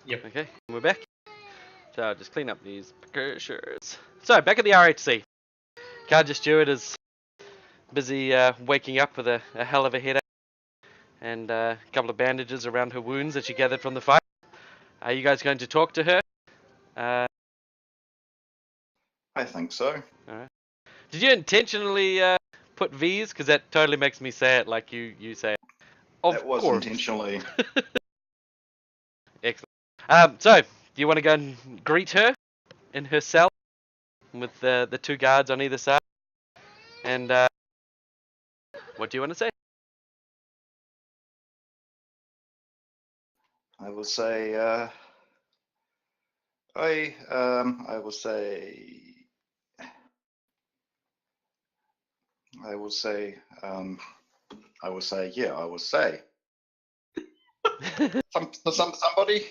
Yep. Okay, we're back. So I'll just clean up these precursors. So, back at the RHC. Kaja Stewart is busy waking up with a hell of a headache and a couple of bandages around her wounds that she gathered from the fight. Are you guys going to talk to her? I think so. Alright. Did you intentionally put V's? Because that totally makes me say it like you say it. That was intentionally. Excellent. So, do you want to go and greet her in her cell with the two guards on either side? And what do you want to say? I will say. I will say. I will say. I will say. Yeah, I will say. Somebody.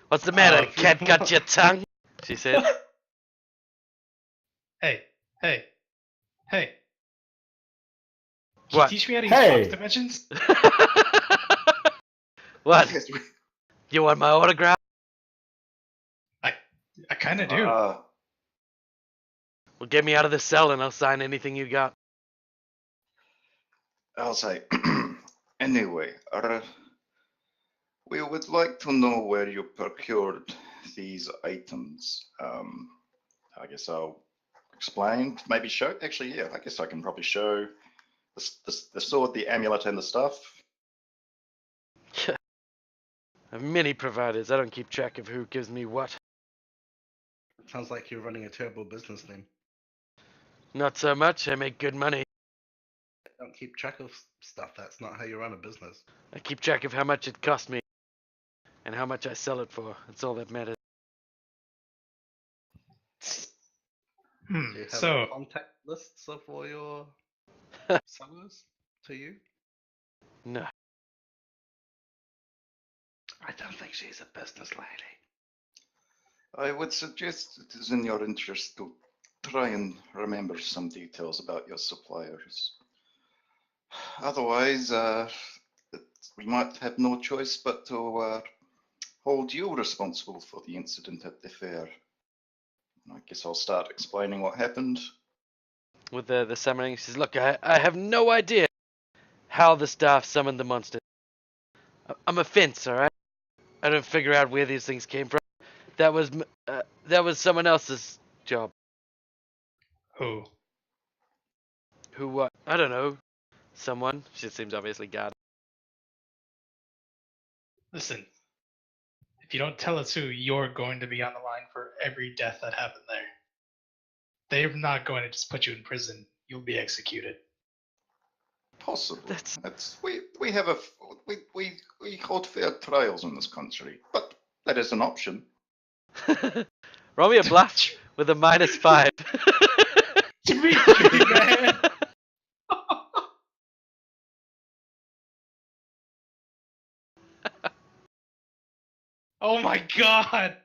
What's the matter? Cat got your tongue? She said. Hey. Can What? you teach me how to Hey. use box dimensions? What? You want my autograph? I kind of do. Well, get me out of the cell and I'll sign anything you got. I'll say. Anyway, we would like to know where you procured these items. I guess I'll explain. Maybe show. Actually, yeah. I guess I can probably show the sword, the amulet, and the stuff. I have many providers. I don't keep track of who gives me what. Sounds like you're running a terrible business then. Not so much. I make good money. Don't keep track of stuff. That's not how you run a business. I keep track of how much it cost me and how much I sell it for. That's all that matters. Do you have So, contact lists of all your sellers to you? No. I don't think she's a business lady. I would suggest it is in your interest to try and remember some details about your suppliers. Otherwise, we might have no choice but to hold you responsible for the incident at the fair. I guess I'll start explaining what happened. With the summoning, she says, look, I have no idea how the staff summoned the monster. I'm a fence, alright? I don't figure out where these things came from. That was someone else's job. who? Who what? I don't know. Someone. She seems obviously guarded. Listen, if you don't tell us who, you're going to be on the line for every death that happened there. They're not going to just put you in prison. You'll be executed. Possibly. We have we hold fair trials in this country, but that is an option. Roll me a bluff with a -5. Dimitri, man! Oh my god!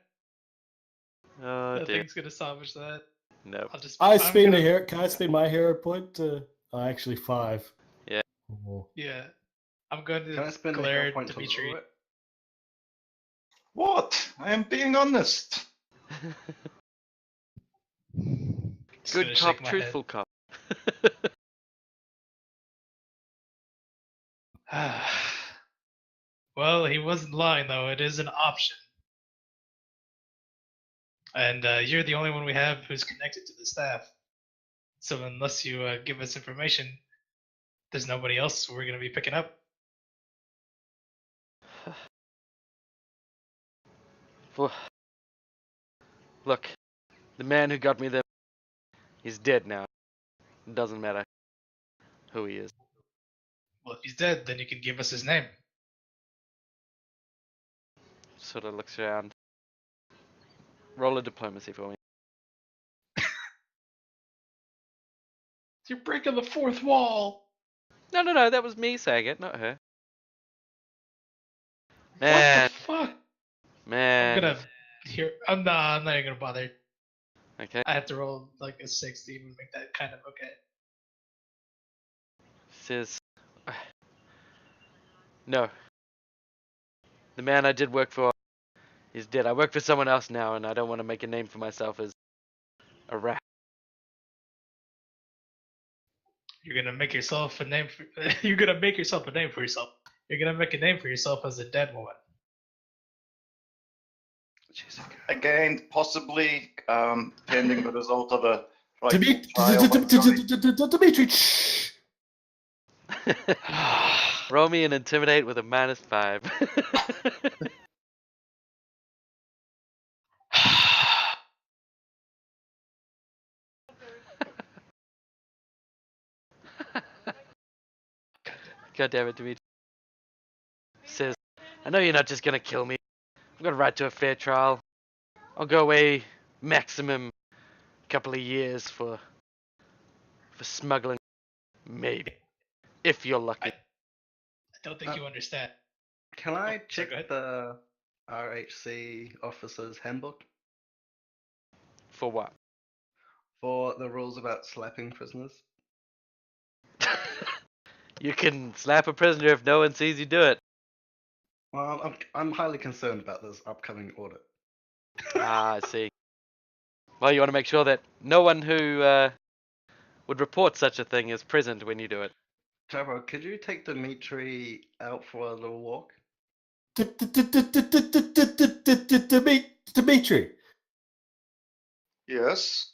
Oh dear. Nothing's gonna salvage that. No. I'll just. Can I spend my hero point? Actually 5. Yeah. Oh. Yeah. I'm going Can I to spend a glare hero at point to Dimitri. lower it? What? I am being honest. Just Good gonna cop, shake my truthful cop. head. Well, he wasn't lying, though. It is an option. And you're the only one we have who's connected to the staff. So unless you give us information, there's nobody else we're going to be picking up. Look, the man who got me there, he's dead now. It doesn't matter who he is. Well, if he's dead, then you can give us his name. Sort of looks around. Roll a diplomacy for me. You're breaking the fourth wall! No, that was me saying it, not her. What Man, the fuck? man. I'm not even gonna bother. Okay. I have to roll like a 6 to even make that kind of okay. Says, no. The man I did work for He's dead. I work for someone else now, and I don't want to make a name for myself as a rat. You're gonna make yourself a name. You're gonna make yourself a name for yourself. You're gonna make a name for yourself as a dead woman. Again, possibly pending the result of a Dimitri, trial. by jury. Dimitri, shh. Roll me and intimidate with a -5. God damn it, Dimitri. Says, I know you're not just gonna kill me. I've got a right to a fair trial. I'll go away maximum couple of years for smuggling. Maybe. If you're lucky. I don't think you understand. Can I sorry, check go ahead. the RHC officer's handbook For what? for the rules about slapping prisoners? You can slap a prisoner if no one sees you do it. Well, I'm highly concerned about this upcoming audit. Ah, I see. Well, you want to make sure that no one who would report such a thing is present when you do it. Trevor, could you take Dimitri out for a little walk? Dimitri, Yes.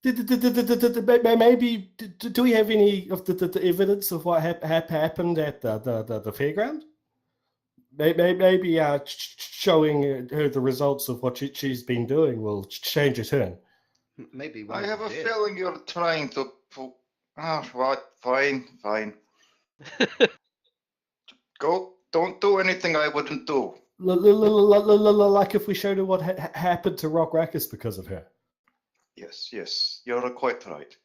maybe do we have any of the evidence of what happened at the fairground? Maybe showing her the results of what she's been doing will change her turn. Maybe one I of have the a dead. feeling you're trying to. Right, fine. Go. Don't do anything I wouldn't do. Like if we showed her what happened to Rock Rackers because of her. Yes, you're quite right.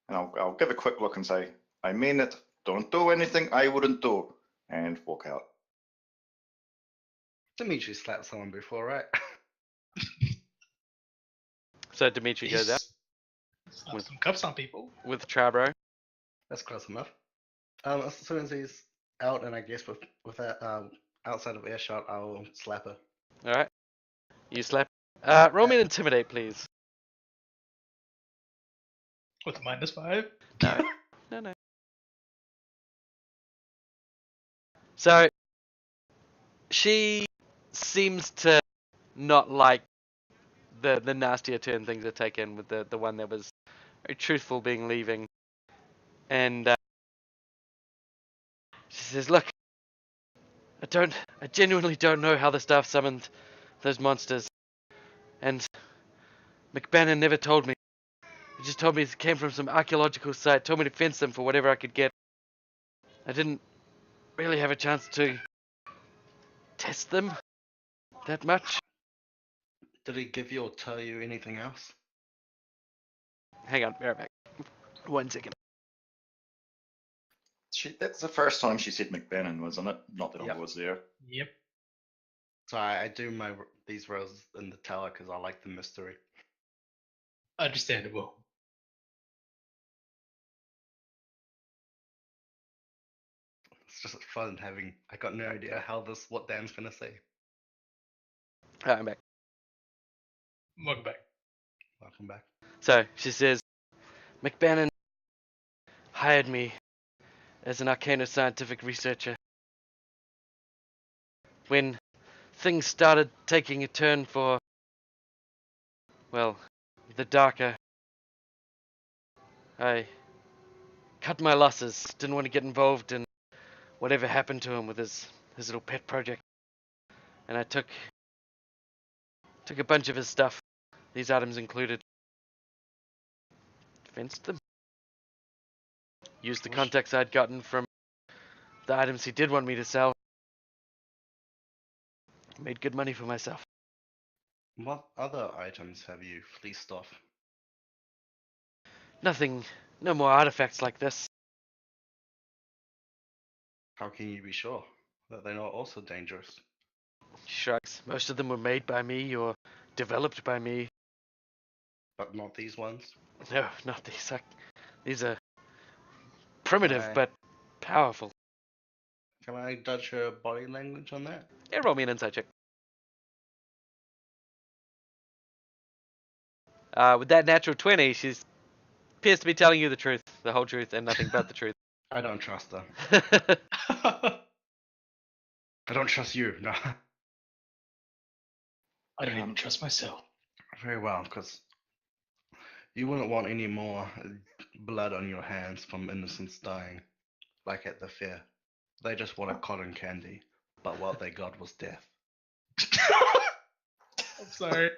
And I'll give a quick look and say, I mean it. Don't do anything I wouldn't do, and walk out. Dimitri slapped someone before, right? So Dimitri goes out Slap some cups on people. with Charbro. That's close enough. As soon as he's out, and I guess with that outside of earshot, I'll slap her. Alright. You slap. Roll me an intimidate, please. With a -5. No. So, she seems to not like the nastier turn things are taken with the one that was very truthful being leaving. And she says, look, I genuinely don't know how the staff summoned those monsters. And McBannon never told me. He just told me it came from some archaeological site, told me to fence them for whatever I could get. I didn't really have a chance to test them that much. Did he give you or tell you anything else? Hang on, be right back. 1 second. That's the first time she said McBannon, wasn't it? Not that Yep. I was there. Yep. So I do these roles in the tower because I like the mystery. Understandable. It's just fun having. I got no idea what Dan's gonna say. Alright, I'm back. Welcome back. Welcome back. So, she says, McBannon hired me as an arcano-scientific researcher. When things started taking a turn for, well, the darker, I cut my losses. Didn't want to get involved in whatever happened to him with his little pet project. And I took a bunch of his stuff, these items included, fenced them. Used the contacts I'd gotten from the items he did want me to sell. Made good money for myself. What other items have you fleeced off? Nothing, no more artifacts like this. How can you be sure that they're not also dangerous? Shrugs. Most of them were made by me or developed by me. But not these ones? No, not these. These are primitive Aye. but powerful. Can I judge her body language on that? Yeah, roll me an insight check. With that natural 20, she appears to be telling you the truth, the whole truth, and nothing but the truth. I don't trust her. I don't trust you. No. I don't even trust myself. Very well, because you wouldn't want any more blood on your hands from innocents dying, like at the fair. They just wanted cotton candy, but what they got was death. I'm sorry.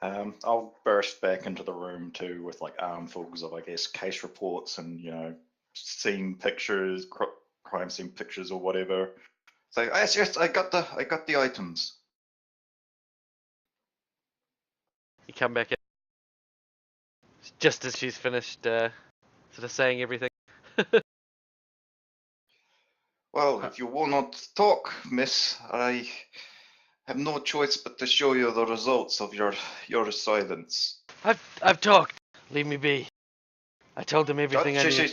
I'll burst back into the room too with like armfuls of, I guess, case reports and scene pictures, crime scene pictures or whatever. So yes, I got the items. You come back in just as she's finished sort of saying everything. Well, if you will not talk, miss, I have no choice but to show you the results of your silence. I've talked. Leave me be. I told them everything I knew.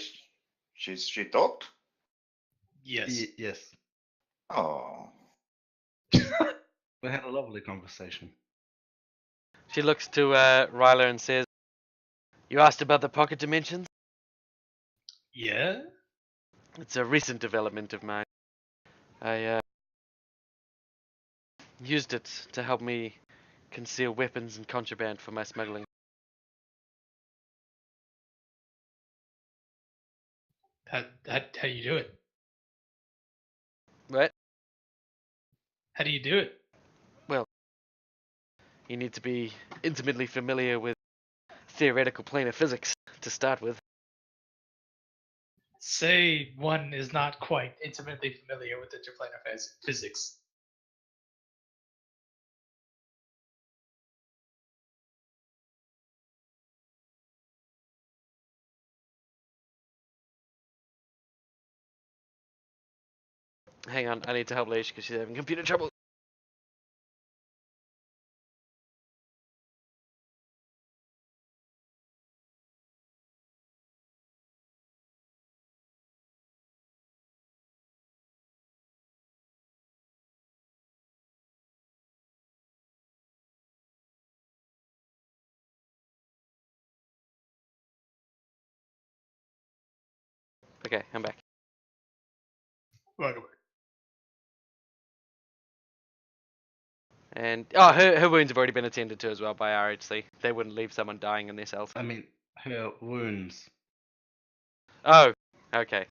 She talked? Yes. Yes. Oh. We had a lovely conversation. She looks to Ryler and says, "You asked about the pocket dimensions? Yeah? It's a recent development of mine. I used it to help me conceal weapons and contraband for my smuggling." How do you do it? Right? How do you do it? Well, you need to be intimately familiar with theoretical plane of physics to start with. Say one is not quite intimately familiar with interplanar physics. Hang on, I need to help Leish because she's having computer trouble. Okay, I'm back. Welcome back. And her wounds have already been attended to as well by RHC. They wouldn't leave someone dying in their cells. I mean, her wounds. Oh, okay.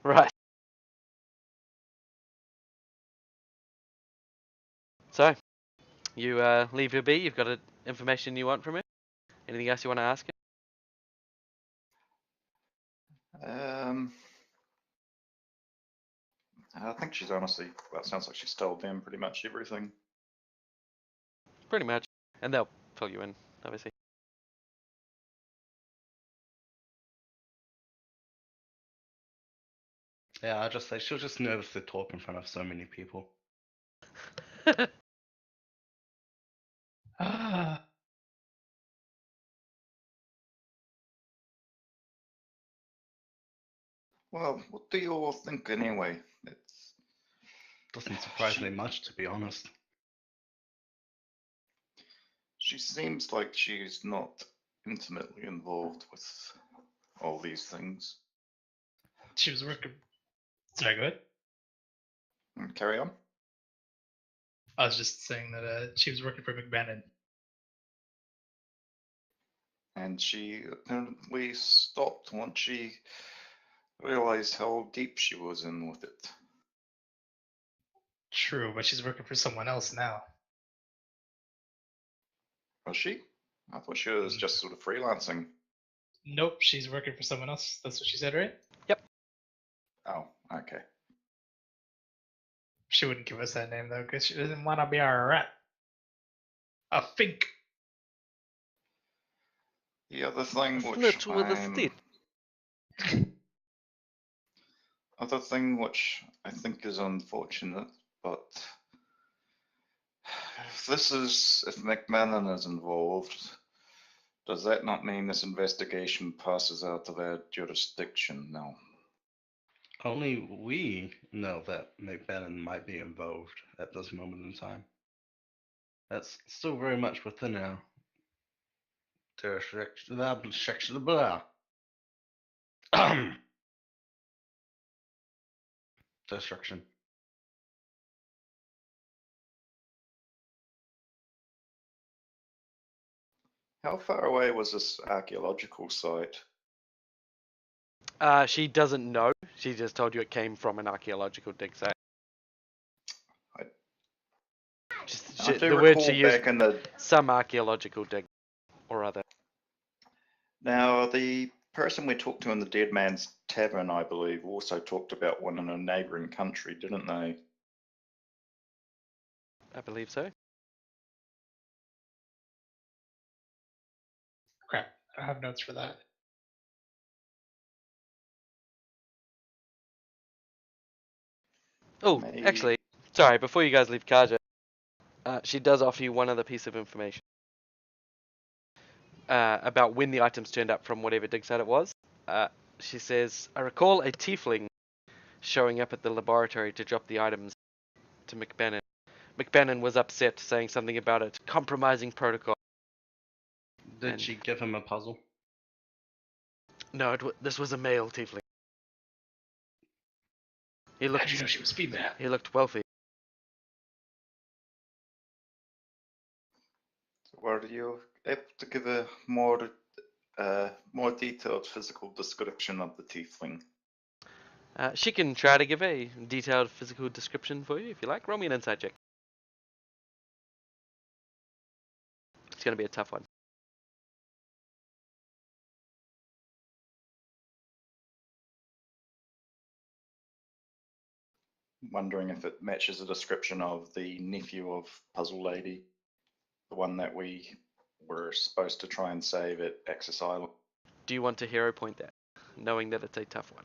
Right. So, you leave her be. You've got information you want from her. Anything else you want to ask her? I think she's honestly, well, it sounds like she's told them pretty much everything. Pretty much. And they'll fill you in, obviously. Yeah, I just say she'll just nervously talk in front of so many people. Ah, Well, what do you all think anyway? Doesn't surprise me much, to be honest. She seems like she's not intimately involved with all these things. she was working. Sorry, go ahead. Carry on. I was just saying that she was working for McBannon. And she apparently stopped once she realized how deep she was in with it. True, but she's working for someone else now. Was she? I thought she was just sort of freelancing. Nope, she's working for someone else. That's what she said, right? Yep. Oh, okay. She wouldn't give us that name though, because she doesn't want to be our rat. A fink. The other thing Flirt with a stick. Other thing which I think is unfortunate, but if McMahon is involved, does that not mean this investigation passes out of our jurisdiction now? Only we know that McBannon might be involved at this moment in time. That's still very much within our jurisdiction. Blah. Destruction. How far away was this archaeological site? She doesn't know. She just told you it came from an archaeological dig site. I The do word she recall used, back in the... some archaeological dig or other. Now, the person we talked to in the Dead Man's Tavern, I believe, also talked about one in a neighbouring country, didn't they? I believe so. Crap, I don't have notes for that. Oh, Maybe. actually, sorry, before you guys leave Kaja, she does offer you one other piece of information. About when the items turned up from whatever dig site it was. She says, I recall a tiefling showing up at the laboratory to drop the items to McBannon. McBannon was upset, saying something about it compromising protocol. Did And- she give him a puzzle? No, this was a male tiefling. He How'd you know looked, she was female? he looked wealthy. Were you able to give a more detailed physical description of the tiefling? She can try to give a detailed physical description for you if you like. Roll me an insight check. It's going to be a tough one. Wondering if it matches the description of the nephew of Puzzle Lady, the one that we were supposed to try and save at Axis Island. Do you want to hero point that, knowing that it's a tough one?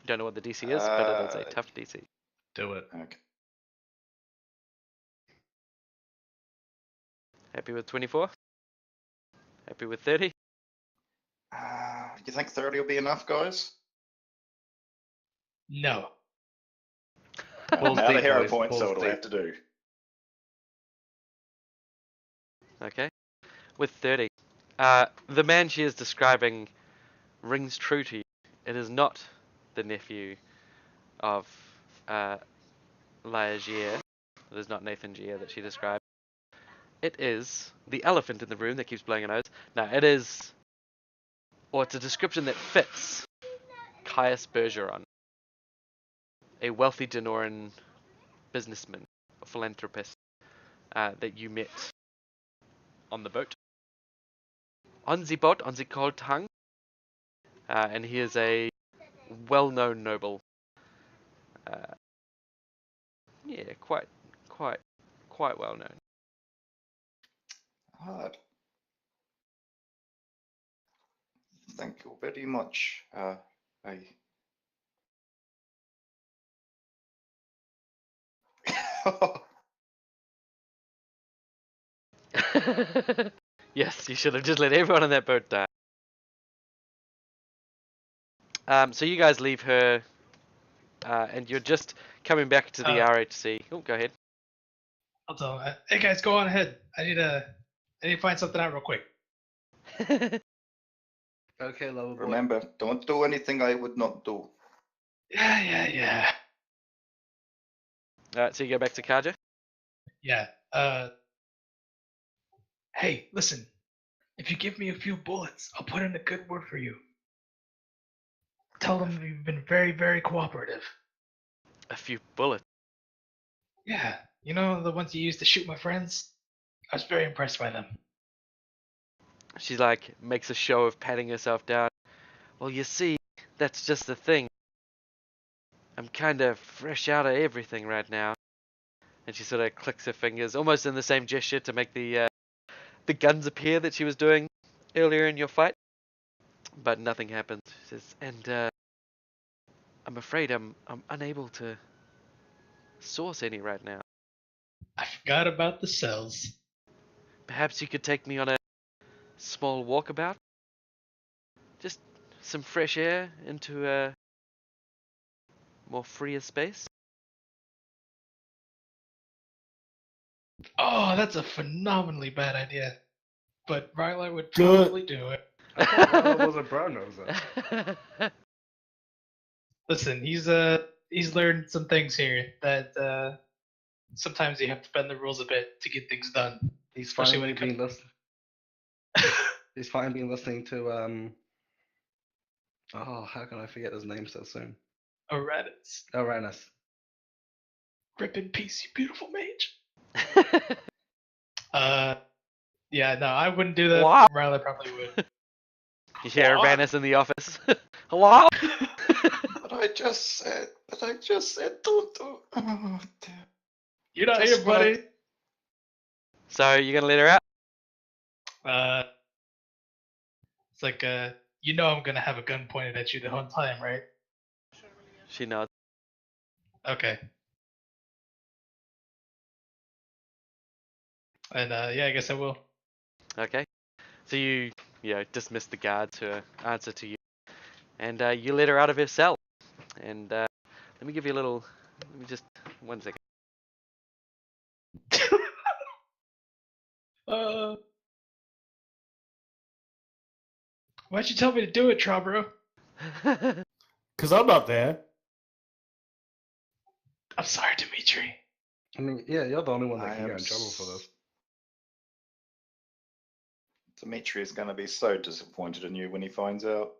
You don't know what the DC is, but it is a tough DC. Do it. Okay. Happy with 24? Happy with 30? You think 30 will be enough, guys? No. Balls Now the deep, hero boys, point, so balls it'll deep. have to do. Okay. With 30. The man she is describing rings true to you. It is not the nephew of Laia Gier. It is not Nathan Gier that she described. It is the elephant in the room that keeps blowing a nose. No, it is... Or it's a description that fits Caius Bergeron, a wealthy Denoran businessman, a philanthropist that you met on the boat. On the boat, on the cold tongue. And he is a well-known noble. Yeah, quite well known. Hard. Thank you very much. Yes, you should have just let everyone on that boat die. So you guys leave her, and you're just coming back to the RHC. Oh, go ahead. I'll tell him, hey guys, go on ahead. I need to find something out real quick. Okay, lover boy. Remember, don't do anything I would not do. Yeah. Alright, so you go back to Kaja? Yeah. Hey, listen. If you give me a few bullets, I'll put in a good word for you. Tell them you've been very, very cooperative. A few bullets. Yeah, you know the ones you used to shoot my friends? I was very impressed by them. She's like, makes a show of patting herself down. Well, you see, that's just the thing. I'm kind of fresh out of everything right now. And she sort of clicks her fingers, almost in the same gesture to make the guns appear that she was doing earlier in your fight. But nothing happens. She says, and I'm afraid I'm unable to source any right now. I forgot about the cells. Perhaps you could take me on a small walkabout? Just some fresh air into a more freer space? Oh, that's a phenomenally bad idea. But Ryla would Do it. probably do it. I thought Ryla was a brown noser. Listen, he's learned some things here that sometimes you have to bend the rules a bit to get things done. He's Especially when finally it been He's finally been listening to Oh, how can I forget his name so soon? Oradis. Uranus. Rip in peace, you beautiful mage. Yeah, no, I wouldn't do that. What? Ryla probably would. You hear What? Uranus in the office. Hello? But I just said, don't do. Oh, dear. You're not Just here, what I- buddy. So you gonna let her out? It's like, you know I'm gonna have a gun pointed at you the whole time, right? She nods. Okay. And yeah, I guess I will. Okay. So you dismiss the guards who answer to you, and you let her out of her cell. And let me give you a little. Let me just 1 second. Why'd you tell me to do it, Trabro? Because I'm not there. I'm sorry, Dimitri. I mean, yeah, you're the only one that I can get am in trouble for this. Dimitri is going to be so disappointed in you when he finds out.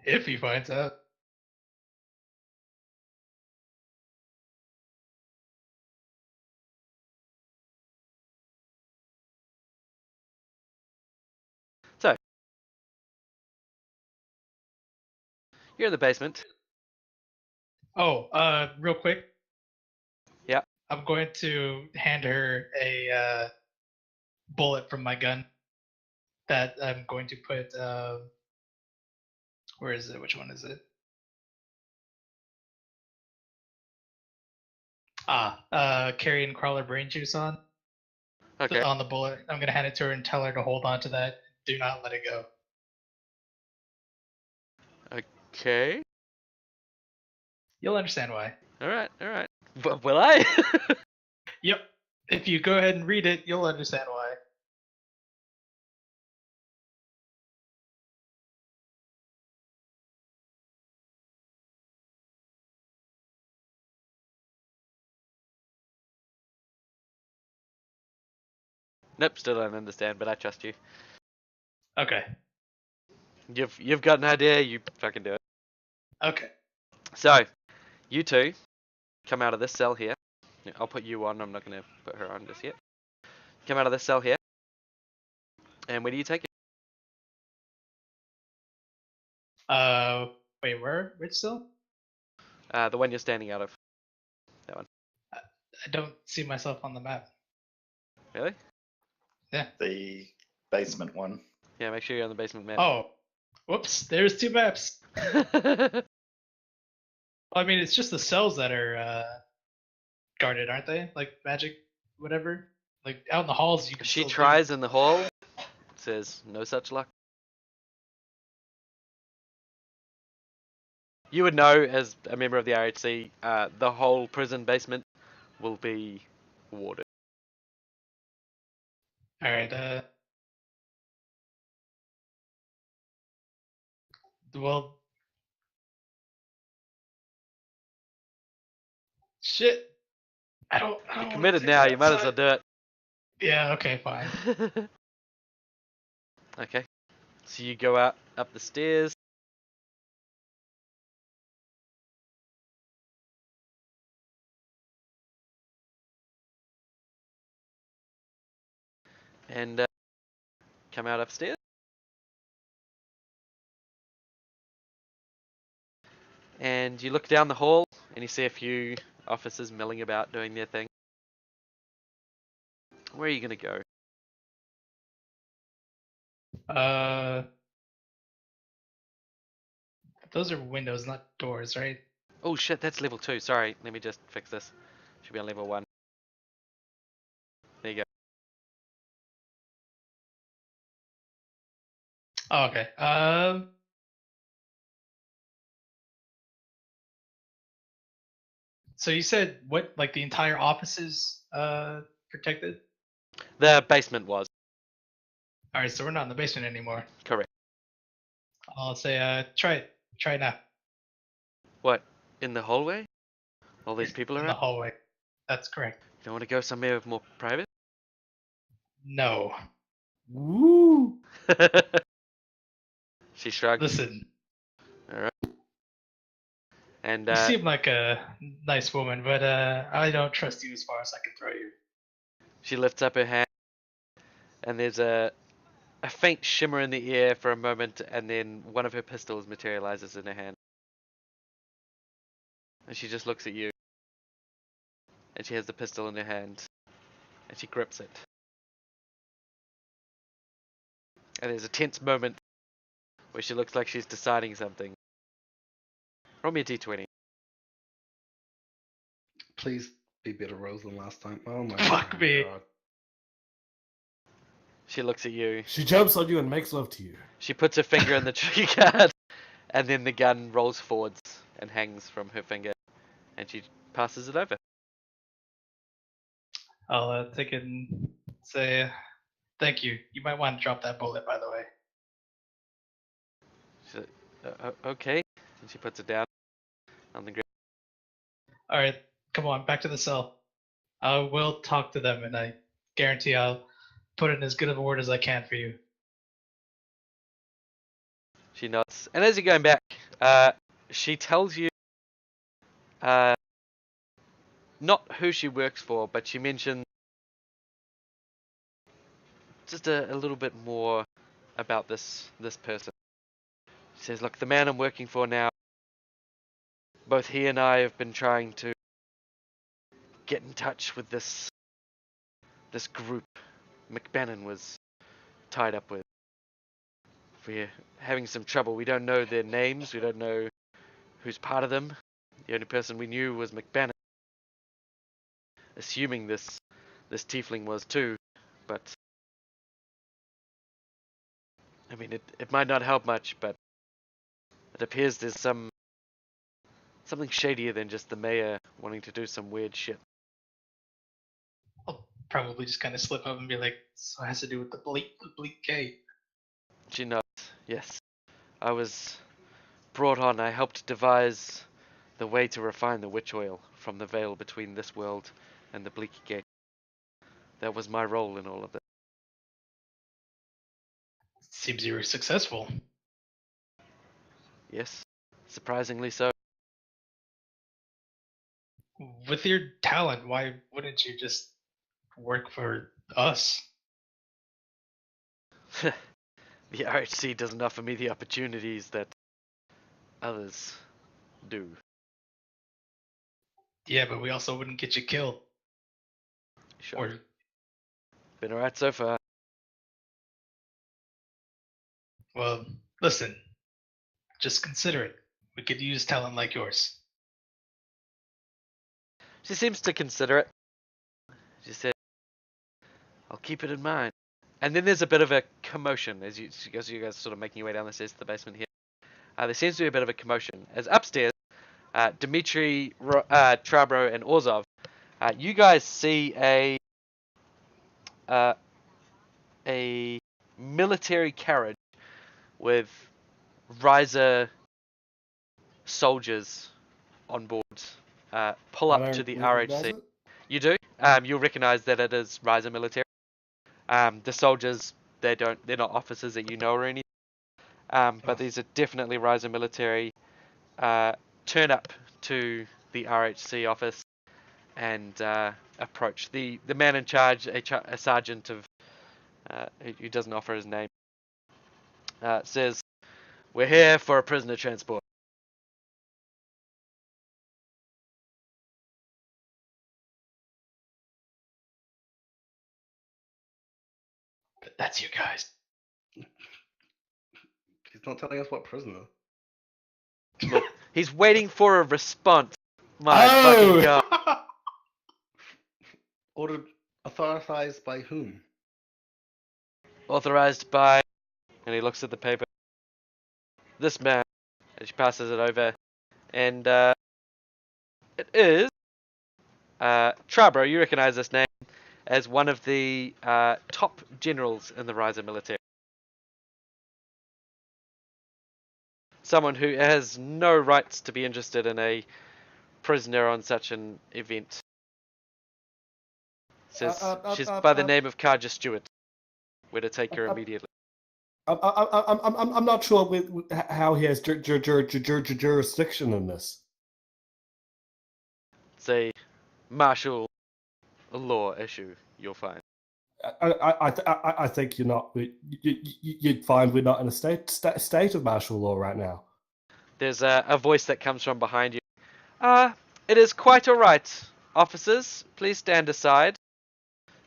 If he finds out. So you're in the basement. Oh, real quick. Yeah. I'm going to hand her a bullet from my gun that I'm going to put. Where is it? Which one is it? Carrying crawler brain juice on. Okay. On the bullet. I'm gonna hand it to her and tell her to hold on to that. Do not let it go. Okay. You'll understand why. All right. All right. Will I? Yep. If you go ahead and read it, you'll understand why. Nope. Still don't understand, but I trust you. Okay. You've got an idea. You fucking do it. Okay. So you two come out of this cell here. Yeah, I'll put you on. I'm not gonna put her on just yet. Come out of this cell here. And where do you take it? Wait, where? Which cell? The one you're standing out of. That one. I don't see myself on the map. Really? Yeah. The basement one. Yeah. Make sure you're on the basement map. Oh. Whoops. There's two maps. I mean, it's just the cells that are guarded, aren't they? Like magic, whatever. Like out in the halls, you can. She still do- tries in the hall. Says no such luck. You would know, as a member of the RHC, the whole prison basement will be warded. All right. Well. Shit. I don't. You're committed now. You might as well do it. Yeah. Okay. Fine. Okay. So you go out up the stairs. And come out upstairs. And you look down the hall and you see a few officers milling about doing their thing. Where are you going to go? Those are windows, not doors, right? Oh shit, that's level 2. Sorry, let me just fix this. Should be on level 1. There you go. Oh, okay. So you said what? Like the entire office is protected? The basement was. All right, so we're not in the basement anymore. Correct. I'll say, try it. Try it now. What? In the hallway? All these people In the around? hallway. That's correct. You don't want to go somewhere more private? No. Woo! She shrugged. Listen, And you seem like a nice woman, but I don't trust you as far as I can throw you. she lifts up her hand, and there's a faint shimmer in the air for a moment, and then one of her pistols materializes in her hand. And she just looks at you. And she has the pistol in her hand. And she grips it. And there's a tense moment where she looks like she's deciding something. Roll me a d20. Please be better rolls than last time. Oh my Fuck me. God. She looks at you. She jumps on you and makes love to you. She puts her finger in the trigger guard. And then the gun rolls forwards and hangs from her finger. And she passes it over. I'll take it and say, thank you. You might want to drop that bullet, by the way. She's like, okay. And she puts it down on the ground. All right, come on, back to the cell. I will talk to them, and I guarantee I'll put in as good of a word as I can for you. She nods. And as you're going back, she tells you not who she works for, but she mentions just a little bit more about this person. She says, look, the man I'm working for now, both he and I have been trying to get in touch with this group McBannon was tied up with. We're having some trouble. We don't know their names. We don't know who's part of them. The only person we knew was McBannon. Assuming this tiefling was too, but I mean, it might not help much, but it appears there's something shadier than just the mayor wanting to do some weird shit. I'll probably just kind of slip up and be like, so it has to do with the bleak gate. She nods. Yes, I was brought on. I helped devise the way to refine the witch oil from the veil between this world and the bleak gate. That was my role in all of this. Seems you were successful. Yes, surprisingly so. With your talent, why wouldn't you just work for us? The RHC doesn't offer me the opportunities that others do. Yeah, but we also wouldn't get you killed. Sure. Or Been alright so far. well, listen, just consider it. We could use talent like yours. She seems to consider it. She said, I'll keep it in mind. And then there's a bit of a commotion as you guys sort of making your way down the stairs to the basement here. There seems to be a bit of a commotion as upstairs, Dmitri, Trabro, and Orzov, you guys see a military carriage with Riser soldiers on board pull I up don't to the recognize RHC. it. You do? You'll recognize that it is Riser military. The soldiers, they're not officers that you know or anything. But these are definitely Riser military. Turn up to the RHC office and approach the man in charge, a sergeant of who doesn't offer his name. Says, "We're here for a prisoner transport." But that's you guys. He's not telling us what prisoner. Look, he's waiting for a response. My fucking god. Ordered, authorized by whom? Authorized by, and he looks at the paper. This man, and she passes it over, and it is Trabro. You recognize this name as one of the top generals in the Riser military. Someone who has no rights to be interested in a prisoner on such an event. Says she's by the name of Kaja Stewart. We're to take her immediately. I'm not sure with how he has jurisdiction in this. It's a martial law issue, you'll find. I think you're not. You'd find we're not in a state of martial law right now. There's a voice that comes from behind you. It is quite all right, officers. Please stand aside.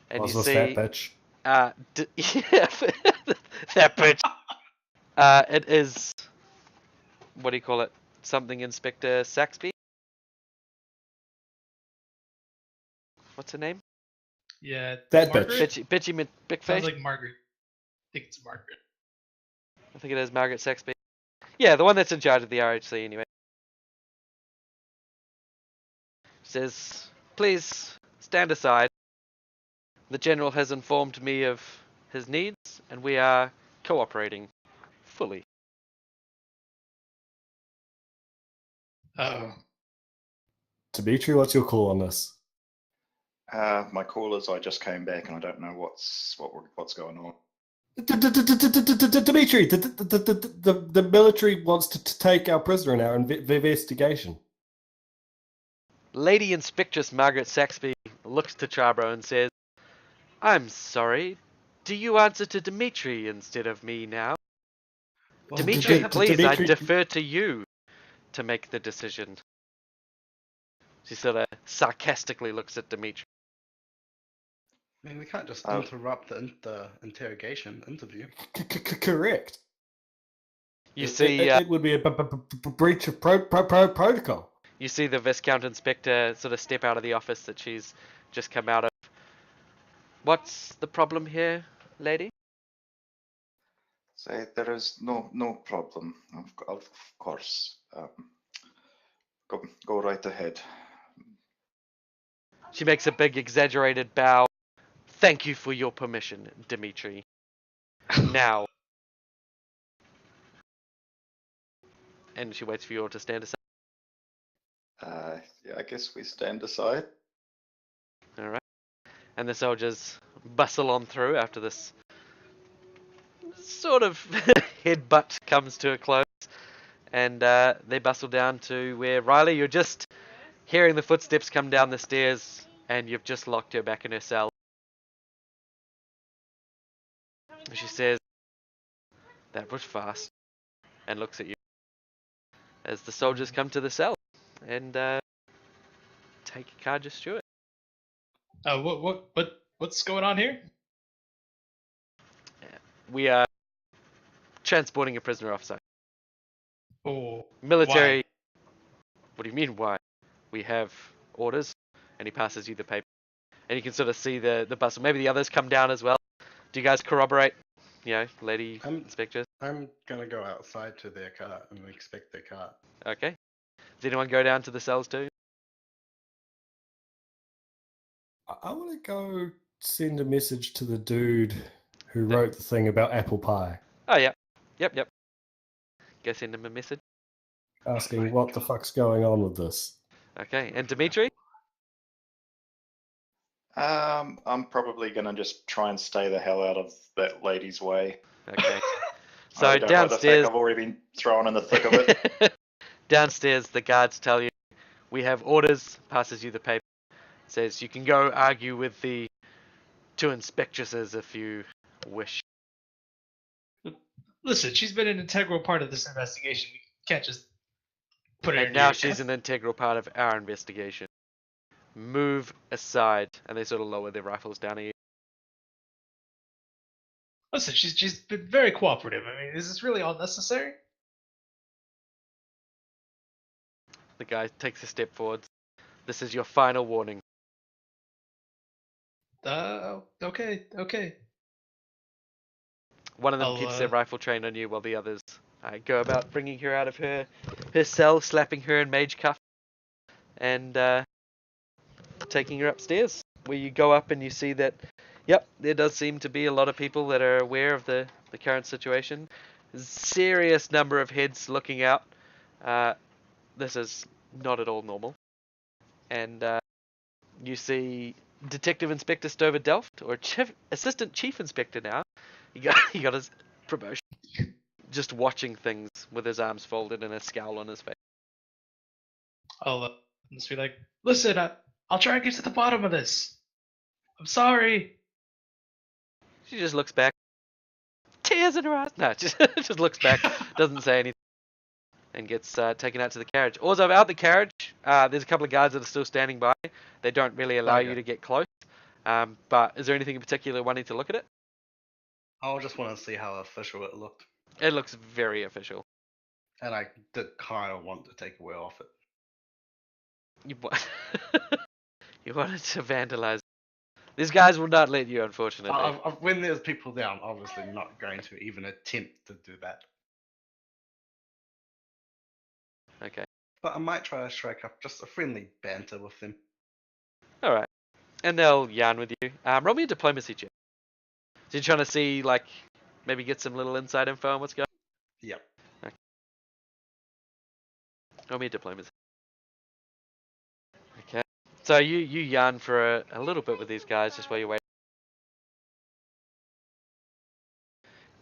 And What's you this see, fat bitch? yeah, that bitch. It is, what do you call it? Something Inspector Saxby. What's her name? Yeah, That Margaret? Bitchy Big Sounds Face. like Margaret. I think it's Margaret. I think it is Margaret Saxby. Yeah, the one that's in charge of the RHC anyway. Says, please stand aside. The general has informed me of his needs, and we are cooperating fully. Oh, Dimitri, what's your call on this? My call is I just came back and I don't know what's going on. Dimitri, the military wants to take our prisoner in our investigation. Lady Inspectress Margaret Saxby looks to Charbro and says, I'm sorry, do you answer to Dimitri instead of me now? well, Dimitri, please, Dimitri- I defer to you to make the decision. She sort of sarcastically looks at Dimitri. I mean, we can't just interrupt the interrogation interview. Correct. You see, it would be a breach of protocol. you see the Viscount Inspector sort of step out of the office that she's just come out of. What's the problem here, lady? Say there is no problem. Of course. Go right ahead. She makes a big exaggerated bow. Thank you for your permission, Dimitri. Now. And she waits for you all to stand aside. Yeah, I guess we stand aside. Alright. And the soldiers bustle on through after this sort of headbutt comes to a close. And they bustle down to where, Riley, you're just hearing the footsteps come down the stairs and you've just locked her back in her cell. She says, that was fast, and looks at you as the soldiers come to the cell and take Kaja Stewart. What's going on here? We are transporting a prisoner off site. Oh, Military. why? What do you mean, why? We have orders, and he passes you the paper. And you can sort of see the bustle. Maybe the others come down as well. Do you guys corroborate? You know, lady inspectors? I'm gonna go outside to their car and inspect their car. Okay. Does anyone go down to the cells too? I want to go send a message to the dude who wrote the thing about apple pie, Oh, yeah. Yep. Go send him a message. asking what the fuck's going on with this. Okay. And Dimitri? I'm probably gonna just try and stay the hell out of that lady's way. Okay. I So don't like the downstairs... fact I've already been thrown in the thick of it. Downstairs, the guards tell you, we have orders, passes you the paper, says you can go argue with the two inspectresses if you wish. Listen, she's been an integral part of this investigation. We can't just put her in And now here. she's an integral part of our investigation. Move aside. And they sort of lower their rifles down at you. Listen, she's been very cooperative. I mean, is this really unnecessary? The guy takes a step forward. This is your final warning. Okay. One of them I'll, keeps their rifle trained on you while the others go about bringing her out of her cell, slapping her in mage cuff, and taking her upstairs. where you go up and you see that, yep, there does seem to be a lot of people that are aware of the current situation. Serious number of heads looking out. This is not at all normal. And you see Detective Inspector Stover Delft, or Assistant Chief Inspector now. He got his promotion. Just watching things with his arms folded and a scowl on his face. I'll just be like, listen, I'll try and get to the bottom of this. I'm sorry. She just looks back. Tears in her eyes. No, just looks back, doesn't say anything, and gets taken out to the carriage. Also, out the carriage, there's a couple of guards that are still standing by. They don't really allow you to get close. But is there anything in particular wanting to look at it? I just want to see how official it looked. It looks very official. And I did kind of want to take away off it. You wanted to vandalize. These guys will not let you, unfortunately. When there's people there, I'm obviously not going to even attempt to do that. Okay. But I might try to strike up just a friendly banter with them. Alright. And they'll yarn with you. Roll me a diplomacy check. So you're trying to see, like, maybe get some little inside info on what's going on? Yep. Okay. Roll me a diplomacy. Okay. So you yarn for a little bit with these guys just while you're waiting.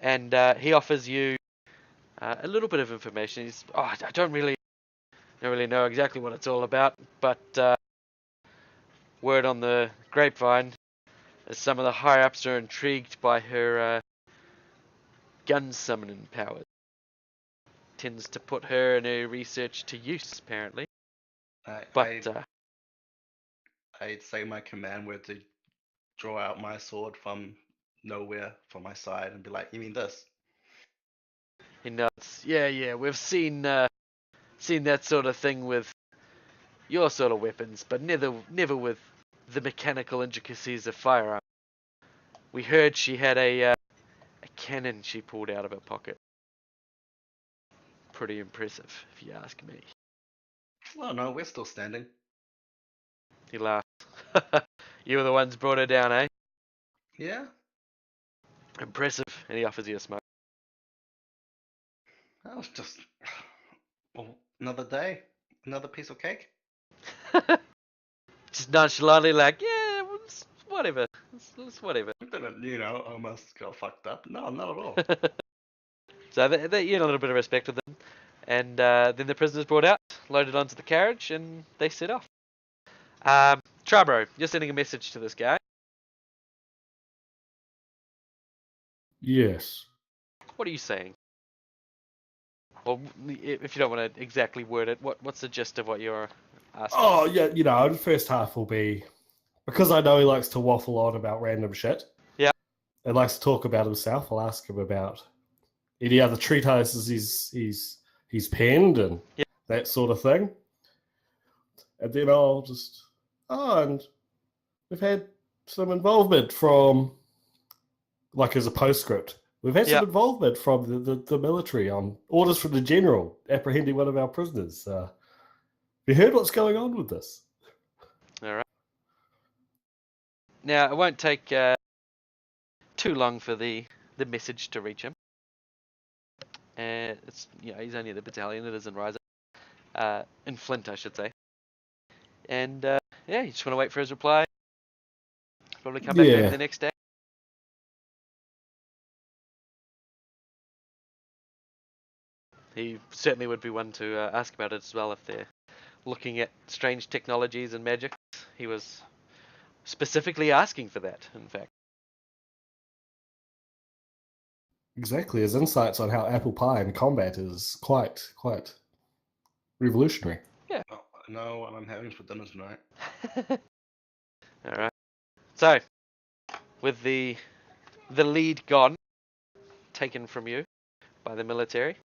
And he offers you a little bit of information. He's, I don't really know exactly what it's all about, but word on the grapevine is some of the higher-ups are intrigued by her gun summoning powers. Tends to put her and her research to use, apparently. I'd say my command word to draw out my sword from nowhere from my side and be like, you mean this? He nods. Yeah, we've seen that sort of thing with your sort of weapons, but never with the mechanical intricacies of firearms. We heard she had a cannon she pulled out of her pocket. Pretty impressive, if you ask me. Oh no, we're still standing. He laughs. You were the ones brought her down, eh? Yeah? Impressive. And he offers you a smoke. That was just another day, another piece of cake. Just nonchalantly like, yeah, well, it's whatever. It's whatever. Didn't, almost got fucked up. No, not at all. So you had a little bit of respect with them. And then the prisoners brought out, loaded onto the carriage, and they set off. Trabro, you're sending a message to this guy. Yes. What are you saying? Well, if you don't want to exactly word it, what's the gist of what you're asking? Oh, yeah, the first half will be, because I know he likes to waffle on about random shit. Yeah. And likes to talk about himself. I'll ask him about any other treatises he's penned and that sort of thing. And then I'll just, and we've had some involvement from, like as a postscript, we've had some involvement from the military on orders from the general apprehending one of our prisoners. Have you heard what's going on with this? All right. Now, it won't take too long for the message to reach him. It's he's only at the battalion. It is in Riser, in Flint, I should say. And you just want to wait for his reply. Probably come back maybe the next day. He certainly would be one to ask about it as well if they're looking at strange technologies and magic. He was specifically asking for that, in fact. Exactly. His insights on how apple pie in combat is quite revolutionary. Yeah. Oh, I know what I'm having for dinner tonight. All right. So, with the lead gone, taken from you by the military,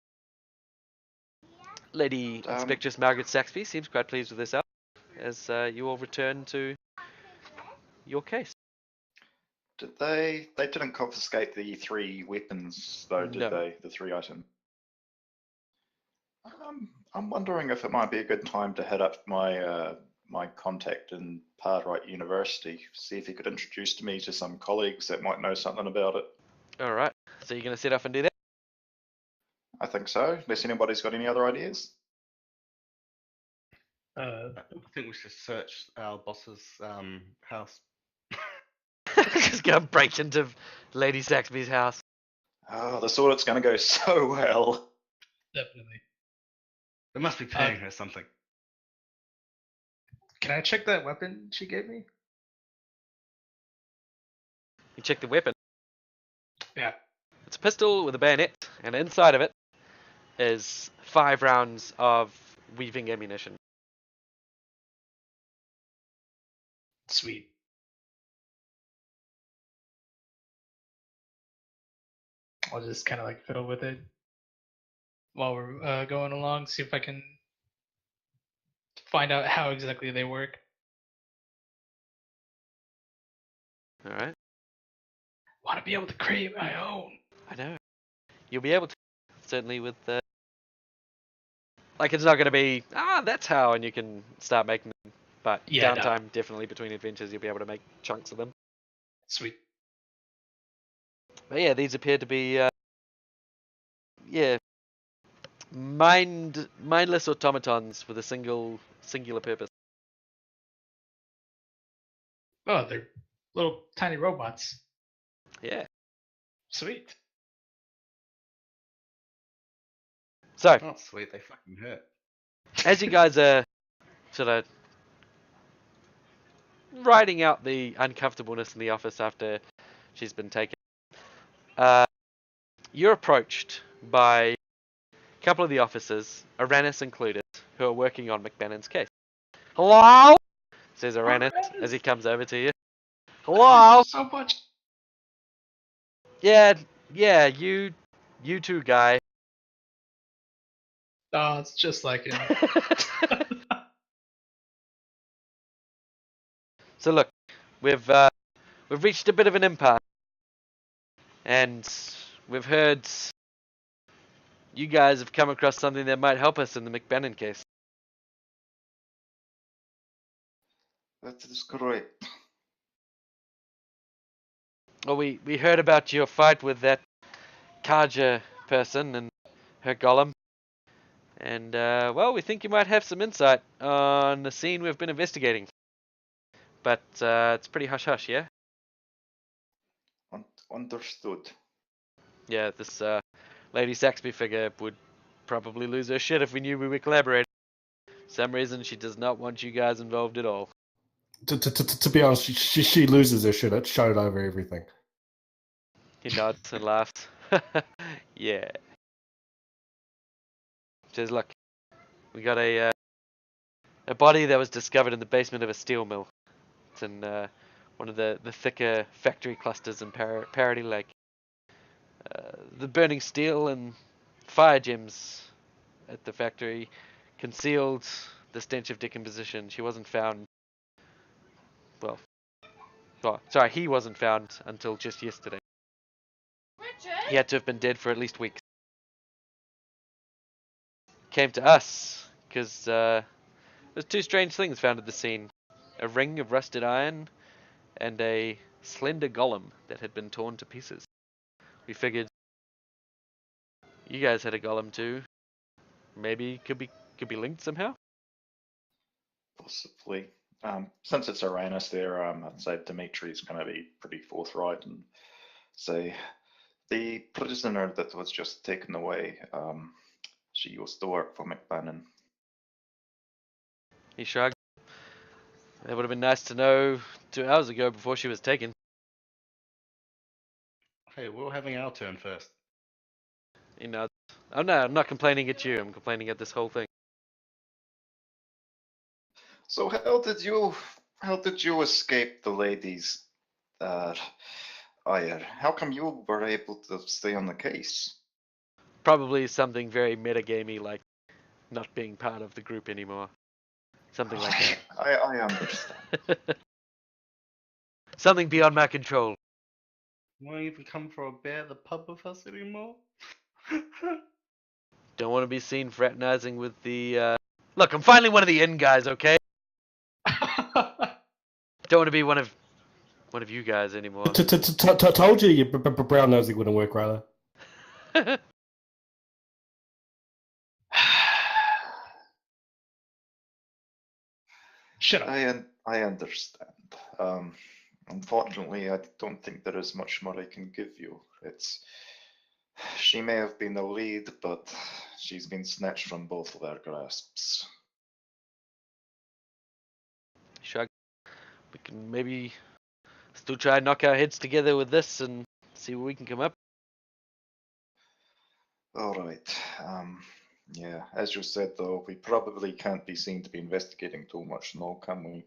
Lady Inspectress Margaret Saxby seems quite pleased with herself as you all return to your case. Did they didn't confiscate the 3 weapons though, did they? The 3 items. I'm wondering if it might be a good time to hit up my my contact in Pardright University, see if he could introduce me to some colleagues that might know something about it. Alright, so you're going to set off and do that? I think so, unless anybody's got any other ideas. I think we should search our boss's house. Just go and break into Lady Saxby's house. Oh, this audit's going to go so well. Definitely. They must be paying her something. Can I check that weapon she gave me? You check the weapon. Yeah. It's a pistol with a bayonet, and inside of it is 5 rounds of weaving ammunition. Sweet. I'll just kind of like fiddle with it while we're going along, see if I can find out how exactly they work. Alright. Want to be able to create my own. I know. You'll be able to, certainly with the... Like, it's not going to be, that's how, and you can start making them. But Yeah, downtime, definitely between adventures, you'll be able to make chunks of them. Sweet. But yeah, these appear to be, mindless automatons with a singular purpose. Oh, they're little tiny robots. Yeah. Sweet. So, Oh, sweet, they fucking hurt. as you guys are sort of riding out the uncomfortableness in the office after she's been taken, you're approached by a couple of the officers, Aranis included, who are working on McBannon's case. Hello? Says Aranis as he comes over to you. Hello? So much. Yeah, you two guy. Oh, it's just like him. So look, we've reached a bit of an impasse, and we've heard you guys have come across something that might help us in the McBannon case. That is correct. Well, we heard about your fight with that Kaja person and her golem, and well, we think you might have some insight on the scene we've been investigating. But it's pretty hush-hush, yeah? Understood. Yeah, this Lady Saxby figure would probably lose her shit if we knew we were collaborating. For some reason, she does not want you guys involved at all. To be honest, she loses her shit. It showed over everything. He nods and laughs. Yeah. Says, look, we got a body that was discovered in the basement of a steel mill. It's in one of the thicker factory clusters in Parody Lake. The burning steel and fire gems at the factory concealed the stench of decomposition. She wasn't found. Well, sorry, he wasn't found until just yesterday. Richard? He had to have been dead for at least weeks. Came to us because there's 2 strange things found at the scene: a ring of rusted iron and a slender golem that had been torn to pieces. We figured you guys had a golem too. Maybe could be linked somehow. Possibly. Since it's Uranus there, I'd say Dimitri's going to be pretty forthright and say the prisoner that was just taken away, she used to work for McBannon. He shrugged. That would have been nice to know 2 hours ago before she was taken. Hey, we're having our turn first. You know, I'm not complaining at you. I'm complaining at this whole thing. So how did you escape the ladies' ire? How come you were able to stay on the case? Probably something very metagamey, like not being part of the group anymore. Something like that. I understand. Something beyond my control. Won't even come for a beer at the pub with us anymore? Don't want to be seen fraternizing with the. Look, I'm finally one of the in guys, okay? Don't want to be one of you guys anymore. Told you your brown nosing wouldn't work, Ryla. Shut up. I understand. Unfortunately, I don't think there is much more I can give you. She may have been the lead, but she's been snatched from both of our grasps. Shrug. We can maybe still try and knock our heads together with this and see what we can come up. All right. Yeah, as you said, though, we probably can't be seen to be investigating too much, no, can we?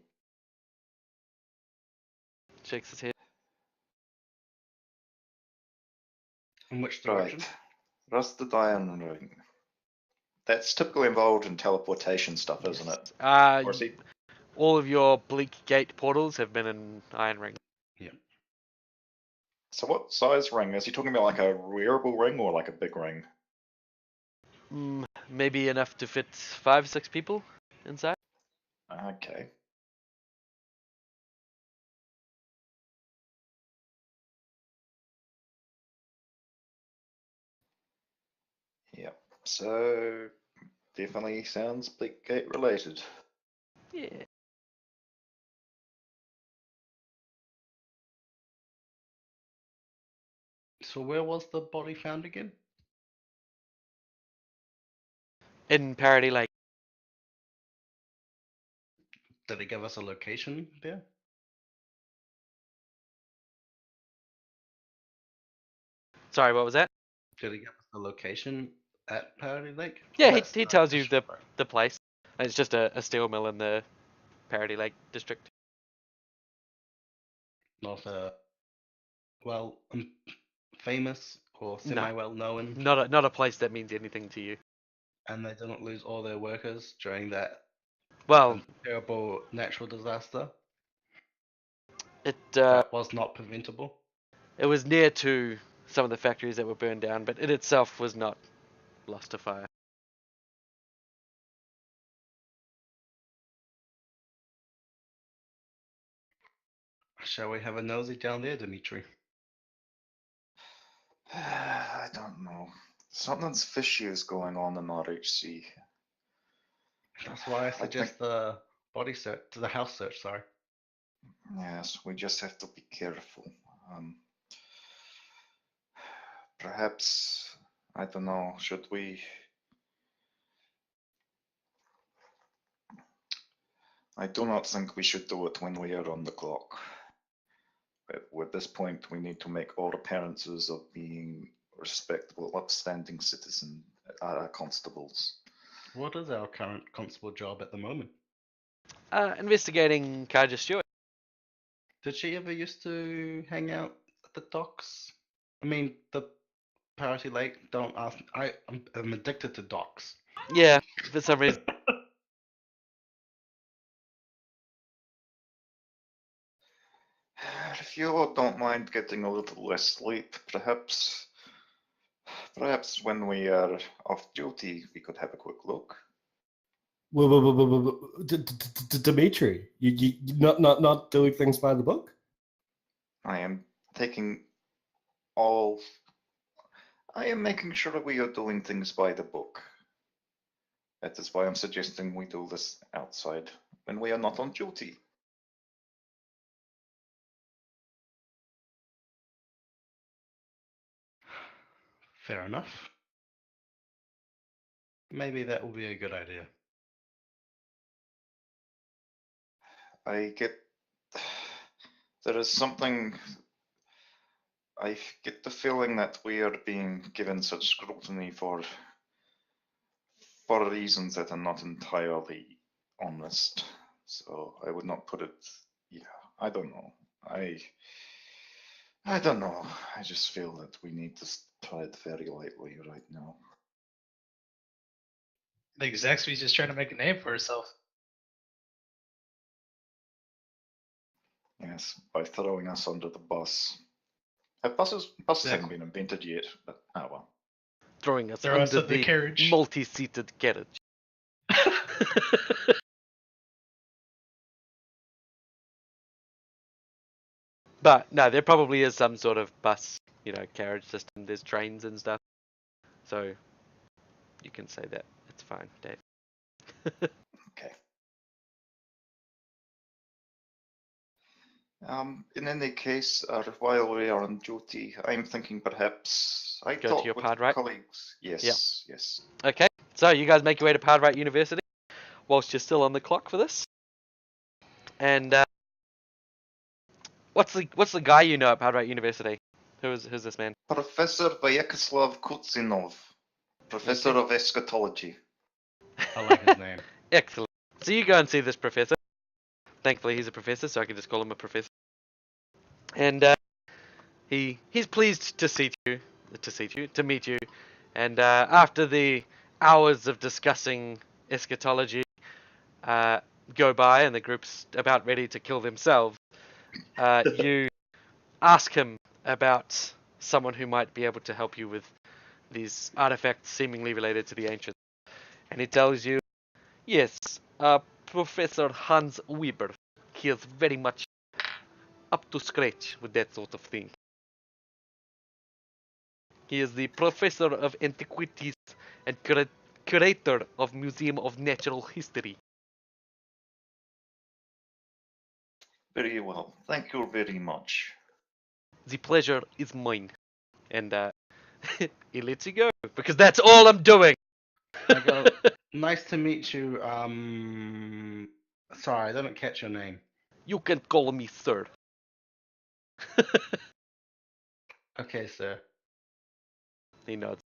Shakes his head. In which direction? Right. Rusted iron ring. That's typically involved in teleportation stuff, isn't it? Or is he? All of your Bleak Gate portals have been in Iron Ring. So what size ring? Is he talking about like a wearable ring or like a big ring? Maybe enough to fit 5 or 6 people inside. Okay. Yep. So definitely sounds Bleak Gate related. Yeah. So where was the body found again? In Parody Lake. Did he give us a location there? Sorry, what was that? Did he give us a location at Parody Lake? Yeah, That's he tells you Right. the place. It's just a steel mill in the Parody Lake district. Not well, famous or No. semi-well known, Not a place that means anything to you. and they didn't lose all their workers during that Well, terrible natural disaster it that was not preventable. it was near to some of the factories that were burned down, but it itself was not lost to fire. Shall we have a nosy down there, Dimitri? I don't know. Something's fishy is going on in RHC. That's why I think- suggest the body search, the house search. Sorry. Yes, we just have to be careful. Perhaps, I don't know, should we? I do not think we should do it when we are on the clock. At this point, we need to make all appearances of being respectable, upstanding citizen constables. What is our current constable job at the moment? Investigating Kaja Stewart. Did she ever used to hang out at the docks? I mean, the Parity Lake. Don't ask. I'm addicted to docks. Yeah, for some reason. If you all don't mind getting a little less sleep, perhaps when we are off duty, we could have a quick look. Dimitri, you not doing things by the book? I am making sure we are doing things by the book. That is why I'm suggesting we do this outside when we are not on duty. Fair enough. Maybe that will be a good idea. I get there is something. I get the feeling that we are being given such scrutiny for reasons that are not entirely honest. So I would not put it. Yeah, I don't know. I don't know. I just feel that we need to tread very lightly right now. I think Zaxby's just trying to make a name for herself. Yes, by throwing us under the bus. Buses haven't been invented yet, but oh well. Throwing us Throw us under at the carriage. multi-seated carriage. But no, there probably is some sort of bus, carriage system. There's trains and stuff. So you can say that. It's fine, Dave. Okay. In any case, while we are on duty, I'm thinking perhaps I Go to talk your with Padright? colleagues. Yes, yes. Okay, so you guys make your way to Padright University whilst you're still on the clock for this. And what's the guy you know at Padright University? Who's this man? Professor Vyacheslav Kutsinov, Professor of Eschatology. I like his name. Excellent. So you go and see this professor. Thankfully, he's a professor, so I can just call him a professor. And he's pleased to meet you. And after the hours of discussing eschatology go by, and the group's about ready to kill themselves, you ask him about someone who might be able to help you with these artifacts seemingly related to the ancients. And he tells you, yes, Professor Hans Weber. He is very much up to scratch with that sort of thing. He is the Professor of Antiquities and Curator of Museum of Natural History. Very well. Thank you very much. The pleasure is mine. And he lets you go, because that's all I'm doing. I go, nice to meet you. Sorry, I didn't catch your name. You can call me sir. Okay, sir. He nods.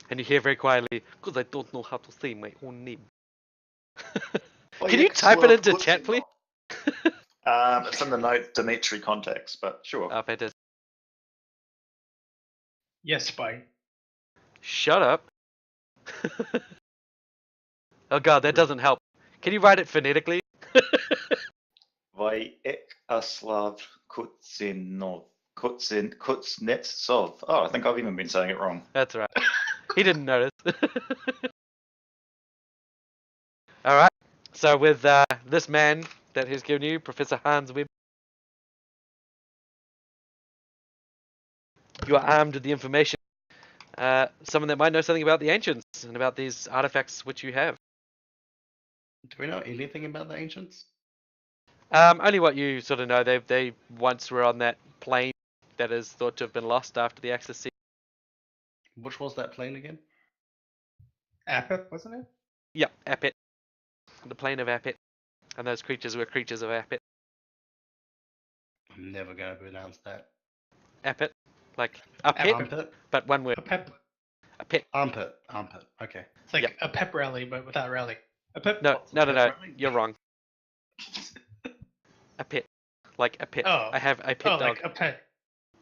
And you hear very quietly, because I don't know how to say my own name. Can you type it into chat, please? It's in the note Dimitri context, but sure. Fantastic. Yes, spy. Shut up. Oh god, that doesn't help. Can you write it phonetically? Vyacheslav Kuznetsov. Oh, I think I've even been saying it wrong. That's right. He didn't notice. Alright, so with this man that he's given you, Professor Hans Weber, you are armed with the information. Someone that might know something about the ancients and about these artifacts which you have. Do we know anything about the ancients? Only what you sort of know. They once were on that plane that is thought to have been lost after the Axis Siege. Which was that plane again? Apep, wasn't it? Yep, Apet. The plane of Apet. And those creatures were creatures of Apet. I'm never going to pronounce that. Apet. Like a pit, Armpit? but one word. A pep. A pit. Armpit. Okay. It's like Yep. a pep rally, but without rally. A pep. No. Right. You're wrong. A pit. Like a pit. Oh. I have a pit Oh, dog. like a pet.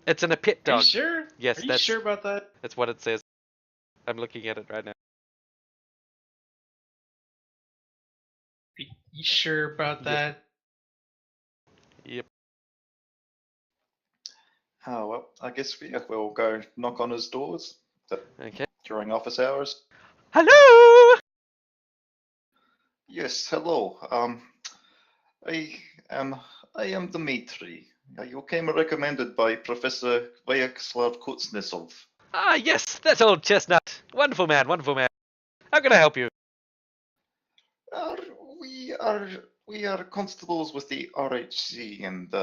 It's a pit Are you dog. sure? Yes, Are you that's sure about that? that's what it says. I'm looking at it right now. Are you sure about that? Yep. Oh, well, I guess we'll go knock on his doors Okay. during office hours. Hello. Yes, hello. I am Dmitri. You came recommended by Professor Vyacheslav Kuznetsov. Ah, yes, that's old chestnut. Wonderful man, wonderful man. How can I help you? We are constables with the RHC, and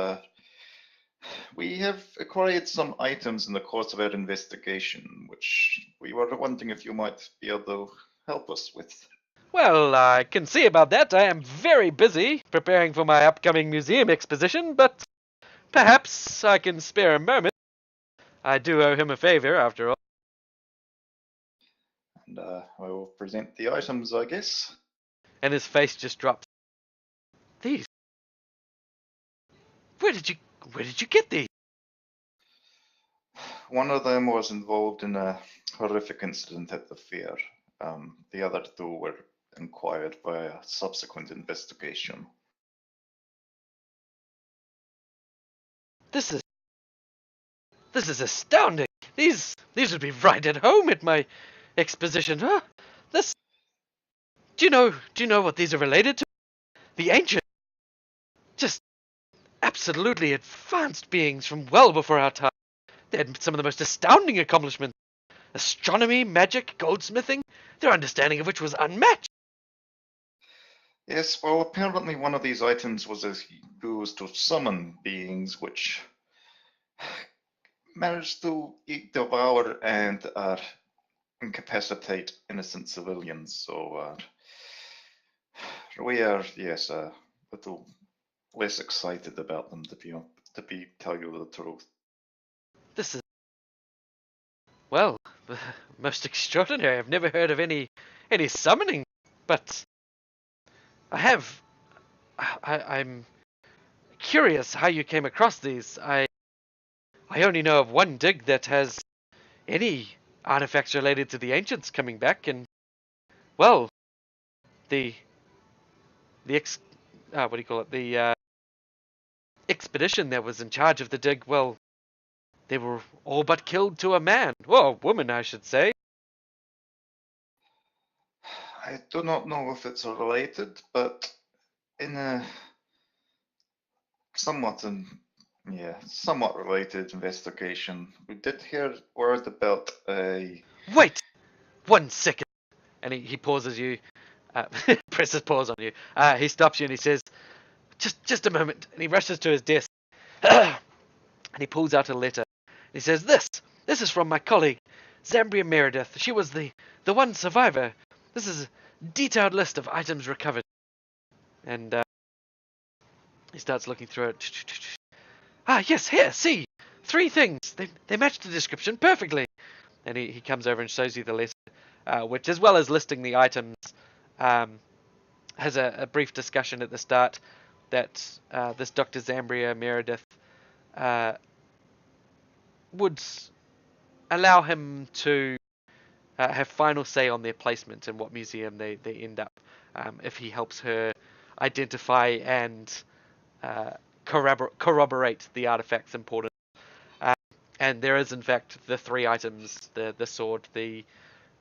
we have acquired some items in the course of our investigation, which we were wondering if you might be able to help us with. Well, I can see about that. I am very busy preparing for my upcoming museum exposition, but perhaps I can spare a moment. I do owe him a favor, after all. And I will present the items, I guess. And his face just drops. These? Where did you get these? One of them was involved in a horrific incident at the fair. The other two were inquired by a subsequent investigation. This is astounding. These would be right at home at my exposition, huh? Do you know what these are related to? The ancient. Just absolutely advanced beings from well before our time. They had some of the most astounding accomplishments. Astronomy, magic, goldsmithing, their understanding of which was unmatched. Yes, well, apparently one of these items was used to summon beings which managed to eat, devour, and incapacitate innocent civilians. So we are, yes, a little less excited about them, to tell you the truth. This is, well, most extraordinary. I've never heard of any summoning, but I'm curious how you came across these. I only know of one dig that has any artifacts related to the ancients coming back, and well, the what do you call it? The expedition that was in charge of the dig. Well, they were all but killed to a man. Well, a woman, I should say. I do not know if it's related, but in a somewhat related investigation, we did hear word about a. Wait, 1 second. And he pauses you, presses pause on you. He stops you and he says, just a moment. And he rushes to his desk. And he pulls out a letter. And he says, this is from my colleague, Zambria Meredith. She was the one survivor. This is a detailed list of items recovered. And he starts looking through it. Yes, here, see. 3 things. They match the description perfectly. And he comes over and shows you the letter, which, as well as listing the items, has a brief discussion at the start that this Dr. Zambria Meredith would allow him to have final say on their placement in what museum they end up, if he helps her identify and corroborate the artifact's importance. And there is, in fact, the 3 items, the sword, the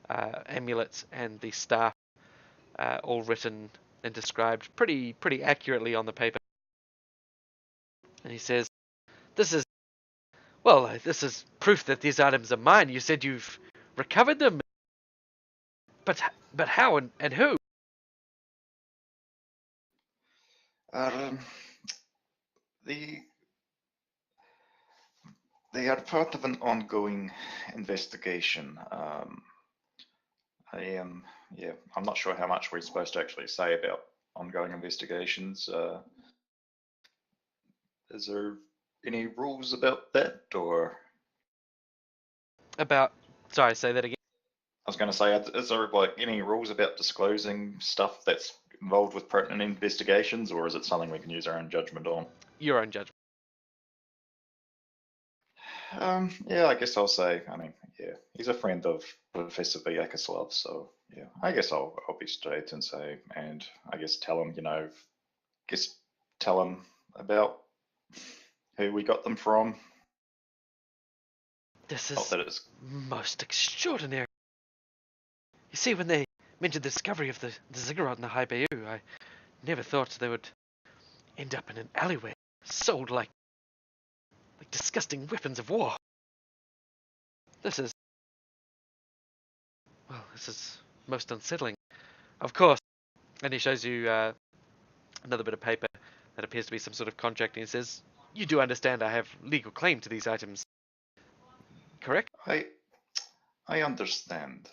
amulet, and the staff, all written and described pretty accurately on the paper. And he says, this is proof that these items are mine. You said you've recovered them, but how and who? They are part of an ongoing investigation. I'm not sure how much we're supposed to actually say about ongoing investigations. Is there any rules about that, or? Sorry, say that again. I was going to say, is there like any rules about disclosing stuff that's involved with pertinent investigations, or is it something we can use our own judgment on? Your own judgment. Yeah, I guess I'll say, he's a friend of Professor Vyacheslav, so yeah, I guess I'll be straight and say, and I guess tell him, tell him about who we got them from. This is most extraordinary. You see, when they mentioned the discovery of the ziggurat in the High Bayou, I never thought they would end up in an alleyway, sold like disgusting weapons of war. This is most unsettling. Of course, and he shows you another bit of paper that appears to be some sort of contract, and he says, you do understand I have legal claim to these items, correct? I understand,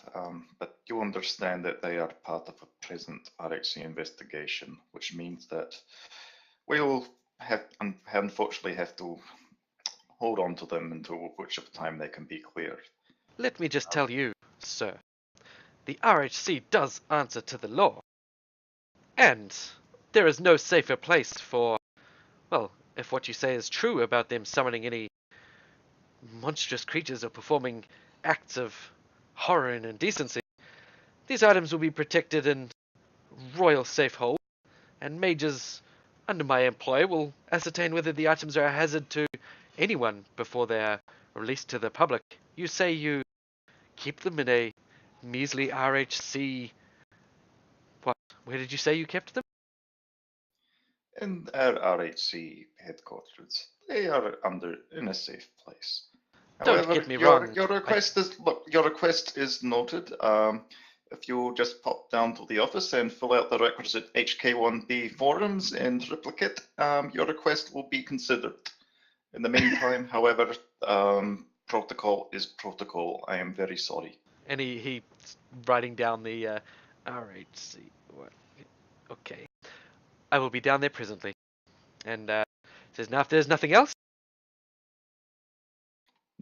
but you understand that they are part of a present RHC investigation, which means that we'll unfortunately have to hold on to them until whichever time they can be cleared. Let me just tell you, sir, the RHC does answer to the law. And there is no safer place for, well, if what you say is true about them summoning any monstrous creatures or performing acts of horror and indecency, these items will be protected in royal safe holds, and mages under my employ will ascertain whether the items are a hazard to anyone before they are released to the public. You say you keep them in a measly RHC... What? Where did you say you kept them? in our RHC headquarters. They are in a safe place. Don't However, get me your wrong. your request is noted. If you just pop down to the office and fill out the requisite HK1B forms and replicate, your request will be considered. In the meantime, however, protocol is protocol. I am very sorry. And he writing down the RHC. What? Okay. I will be down there presently. And says, now if there's nothing else.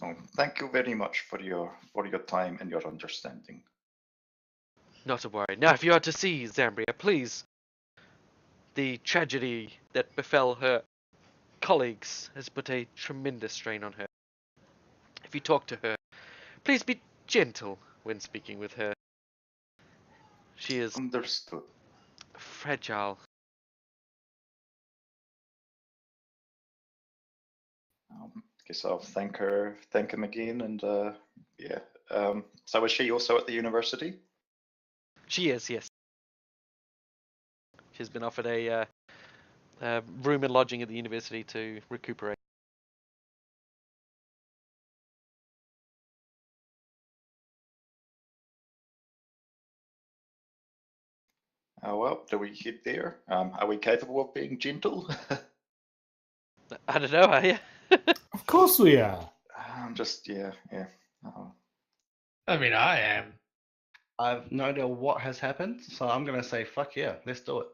No, thank you very much for your time and your understanding. Not to worry. Now, if you are to see Zambria, please. The tragedy that befell her colleagues has put a tremendous strain on her. If you talk to her, please be gentle when speaking with her. She is Understood. fragile. Guess I'll thank him again, and yeah. So is she also at the university? She is, yes. She's been offered a room and lodging at the university to recuperate. Oh well, do we head there? Are we capable of being gentle? I don't know, are you? Of course we are. Yeah. I mean, I am. I've no idea what has happened, so I'm gonna say fuck yeah, let's do it.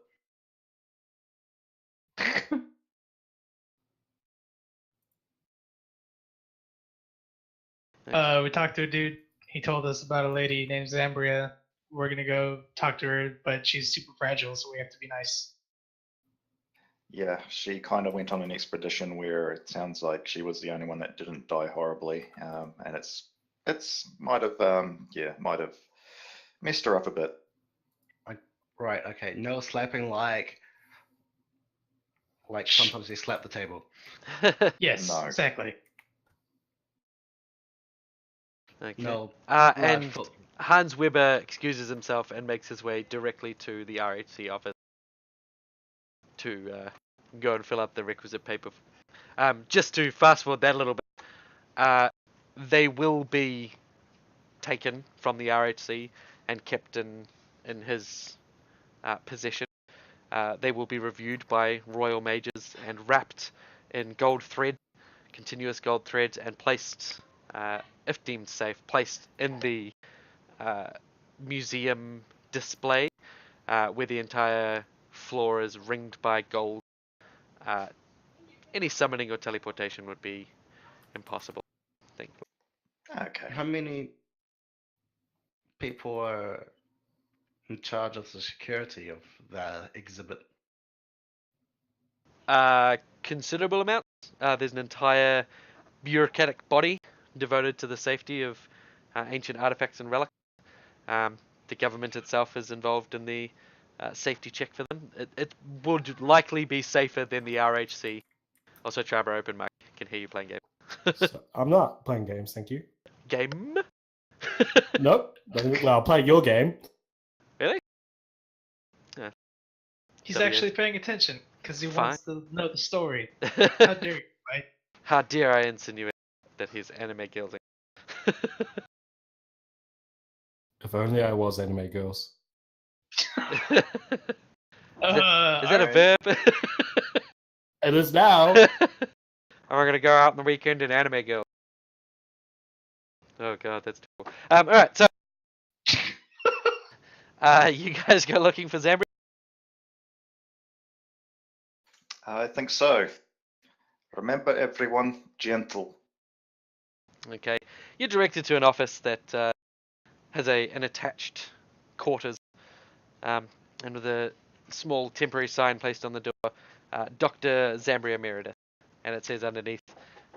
We talked to a dude. He told us about a lady named Zambria. We're gonna go talk to her, but she's super fragile, so we have to be nice. Yeah, she kind of went on an expedition where it sounds like she was the only one that didn't die horribly, and it's might have messed her up a bit. Right, okay. No slapping like sometimes they slap the table. Yes, No. exactly. Okay. No. And foot. Hans Weber excuses himself and makes his way directly to the RHC office to go and fill out the requisite paper. Just to fast forward that a little bit, they will be taken from the RHC and kept in his possession. They will be reviewed by royal mages and wrapped in gold thread, continuous gold threads, and placed, if deemed safe, placed in the museum display, where the entire floor is ringed by gold. Any summoning or teleportation would be impossible, thankfully. Okay. How many people are in charge of the security of the exhibit? Considerable amounts. There's an entire bureaucratic body devoted to the safety of ancient artifacts and relics. The government itself is involved in the safety check for them. It would likely be safer than the RHC. Also, Trevor, open mic. Can hear you playing game. So, I'm not playing games, thank you. Game? Nope. Well, I'll play your game. Really? He's W. actually paying attention because he Fine. wants to know the story. How dare you, right? How dare I insinuate that he's anime guilding? If only I was anime girls. Is that a verb? It is now. Am I gonna go out on the weekend and anime girl? Oh god, that's terrible. Alright, so you guys go looking for Zambria? I think so. Remember, everyone, gentle. Okay. You're directed to an office that has an attached quarters, and with a small temporary sign placed on the door, Dr. Zambria Meredith, and it says underneath,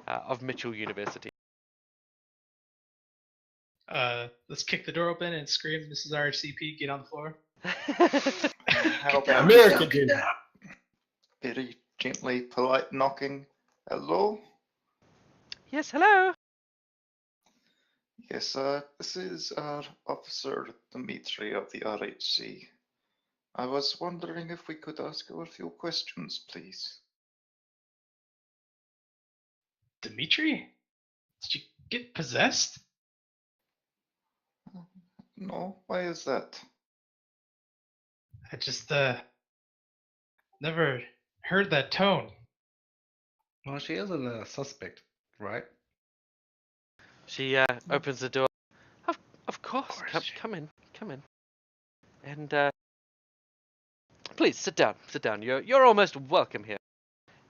of Mitchell University. Let's kick the door open and scream, "This is RCP, get on the floor." How about America did. very gently, polite knocking? Hello? Yes, hello. Yes, this is our officer Dimitri of the RHC. I was wondering if we could ask you a few questions, please. Dimitri? Did you get possessed? No, why is that? I just never heard that tone. Well, she isn't a suspect, right? She opens the door. Of course, course. come in, come in. And please sit down. You're almost welcome here.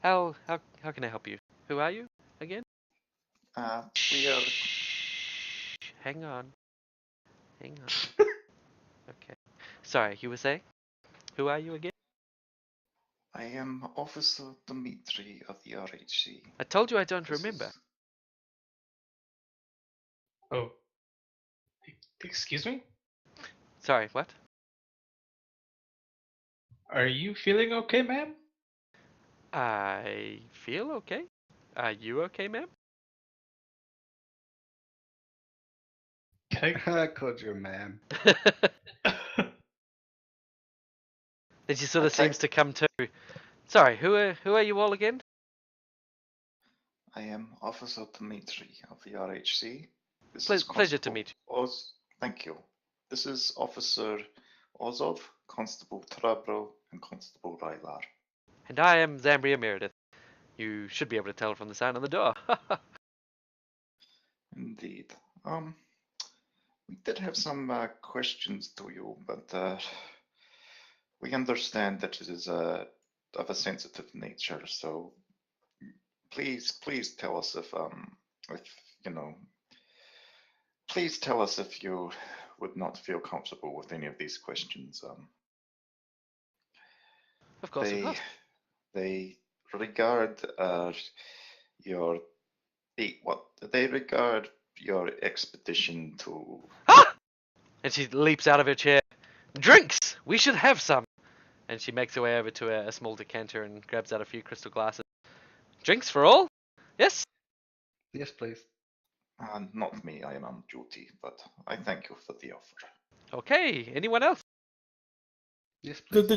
How can I help you? Who are you again? We are. Shh, hang on. Okay. Sorry, you were saying? Who are you again? I am Officer Dimitri of the RHC. I told you I don't This remember. is- Oh, excuse me? Sorry, what? Are you feeling okay, ma'am? I feel okay. Are you okay, ma'am? Can I called you ma'am. I? Then she sort of Okay. seems to come to. Sorry, who are you all again? I am Officer Dimitri of the RHC. This Ple- is pleasure to Constable meet Oz. Thank you. This is Officer Ozov, Constable Trabro, and Constable Rylar. And I am Zambria Meredith. You should be able to tell from the sign on the door. Indeed. We did have some questions to you, but we understand that it is of a sensitive nature. So please tell us if you know, please tell us if you would not feel comfortable with any of these questions. Of course. They regard your they regard your expedition to. And she leaps out of her chair. Drinks! We should have some! And she makes her way over to a small decanter and grabs out a few crystal glasses. Drinks for all? Yes? Yes, please. Not me, I am on duty, but I thank you for the offer. Okay, anyone else? Yes, please.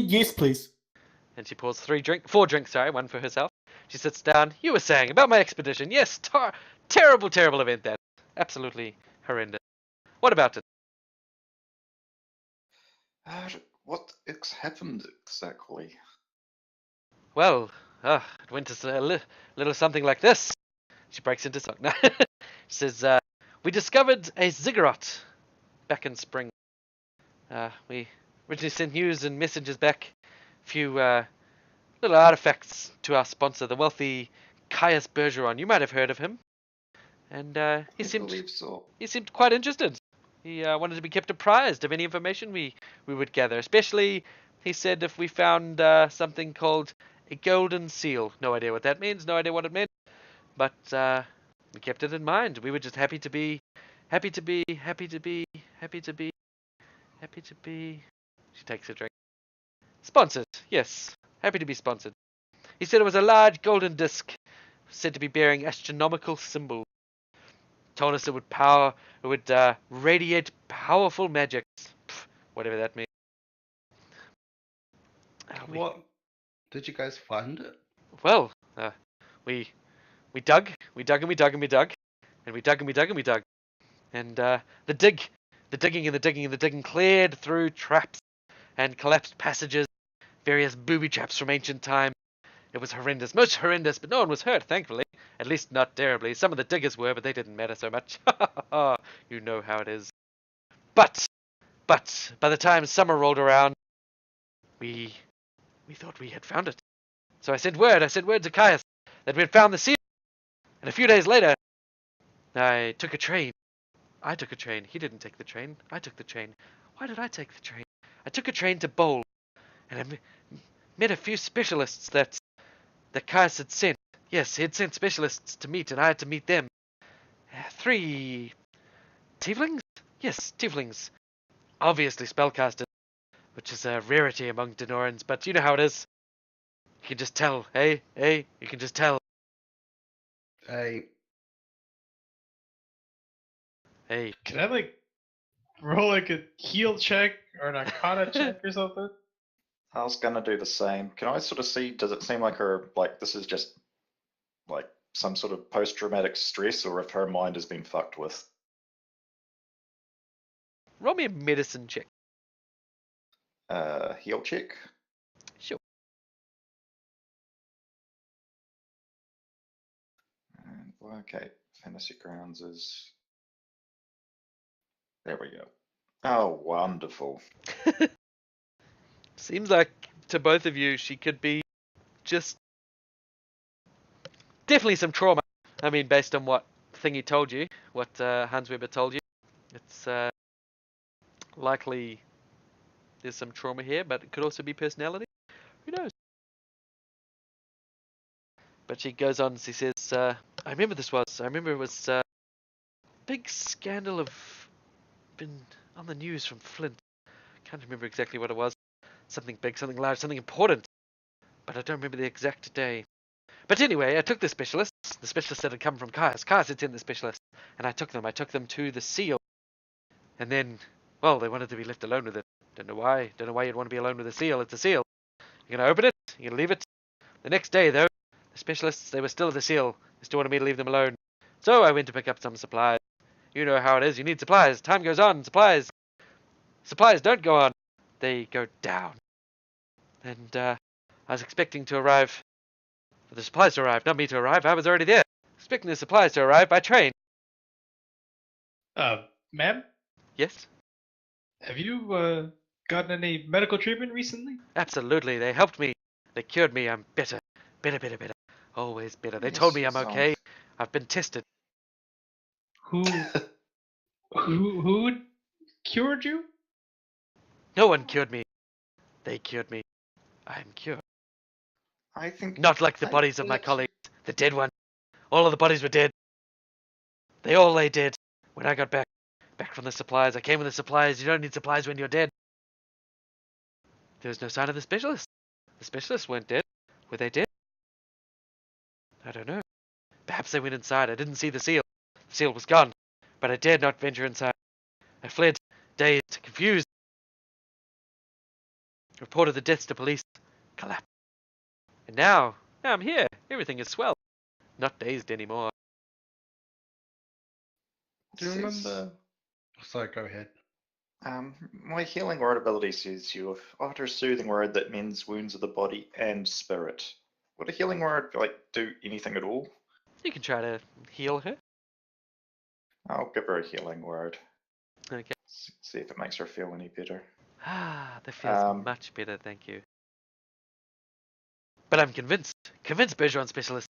Yes, please. And she pours four drinks, one for herself. She sits down. You were saying about my expedition. Yes, terrible event that. Absolutely horrendous. What about it? What happened exactly? Well, it went to a little something like this. She breaks into song. No. She says, we discovered a ziggurat back in spring. We originally sent news and messages back. A few little artifacts to our sponsor, the wealthy Caius Bergeron. You might have heard of him. And I believe so. he seemed quite interested. He wanted to be kept apprised of any information we would gather. Especially, he said, if we found something called a golden seal. No idea what that means. No idea what it meant. But we kept it in mind. We were just happy to be. She takes a drink. Sponsored, yes. Happy to be sponsored. He said it was a large golden disc, said to be bearing astronomical symbols. Told us it would radiate powerful magics. Whatever that means. What? Did you guys find it? Well, we dug, and we dug, and we dug, and we dug, and we dug, and we dug. And the digging cleared through traps and collapsed passages, various booby traps from ancient times. It was horrendous, most horrendous, but no one was hurt, thankfully. At least not terribly. Some of the diggers were, but they didn't matter so much. You know how it is. But by the time summer rolled around, we thought we had found it. So I sent word to Caius that we had found the seal. And a few days later, I took a train. He didn't take the train. I took the train. Why did I take the train? I took a train to Bowl, and I met a few specialists that Caius had sent. Yes, he had sent specialists to meet, and I had to meet them. 3 tieflings? Yes, tieflings. Obviously spellcasters, which is a rarity among Denorans, but you know how it is. You can just tell, eh? You can just tell. Hey, Hey. Can I roll like a heal check or an arcana check or something? I was gonna do the same. Can I sort of see? Does it seem like this is just like some sort of post-traumatic stress, or if her mind has been fucked with? Roll me a medicine check. Heal check. Sure. And, okay, Fantasy Grounds is. There we go. Oh, wonderful. Seems like to both of you she could be just definitely some trauma. I mean, based on what Thingy told you, what Hans Weber told you, it's likely there's some trauma here, but it could also be personality. Who knows? But she goes on and she says, I remember it was a big scandal of been on the news from Flint. Can't remember exactly what it was. Something big, something large, something important. But I don't remember the exact day. But anyway, I took the specialist. The specialist had come from Kaja. Kaja sent in the specialist. And I took them to the seal. And then, well, they wanted to be left alone with it. Don't know why. Don't know why you'd want to be alone with a seal. It's a seal. You're going to open it. You're going to leave it. The next day, though, the specialists, they were still at the seal. They still wanted me to leave them alone. So I went to pick up some supplies. You know how it is. You need supplies. Time goes on. Supplies. Supplies don't go on. They go down. And I was expecting to arrive. For the supplies to arrive. Not me to arrive. I was already there. Expecting the supplies to arrive by train. Ma'am, Yes? have you gotten any medical treatment recently? Absolutely. They helped me. They cured me. I'm better. Better. Always better. They told me I'm okay. I've been tested. Who who cured you? No one cured me. They cured me. I'm cured. I think. Not like the bodies of my colleagues. The dead ones. All of the bodies were dead. They all lay dead when I got back. Back from the supplies. I came with the supplies. You don't need supplies when you're dead. There was no sign of the specialists. The specialists weren't dead. Were they dead? I don't know. Perhaps they went inside. I didn't see the seal. The seal was gone. But I dared not venture inside. I fled, dazed, confused. Reported the deaths to police. Collapsed. And now I'm here. Everything is swell. Not dazed anymore. Do you remember? Sorry, go ahead. My healing word ability says you utter soothing word that mends wounds of the body and spirit. Would a healing word do anything at all? You can try to heal her. I'll give her a healing word. Okay. See if it makes her feel any better. Ah, that feels much better, thank you. But I'm convinced Bergeron specialists.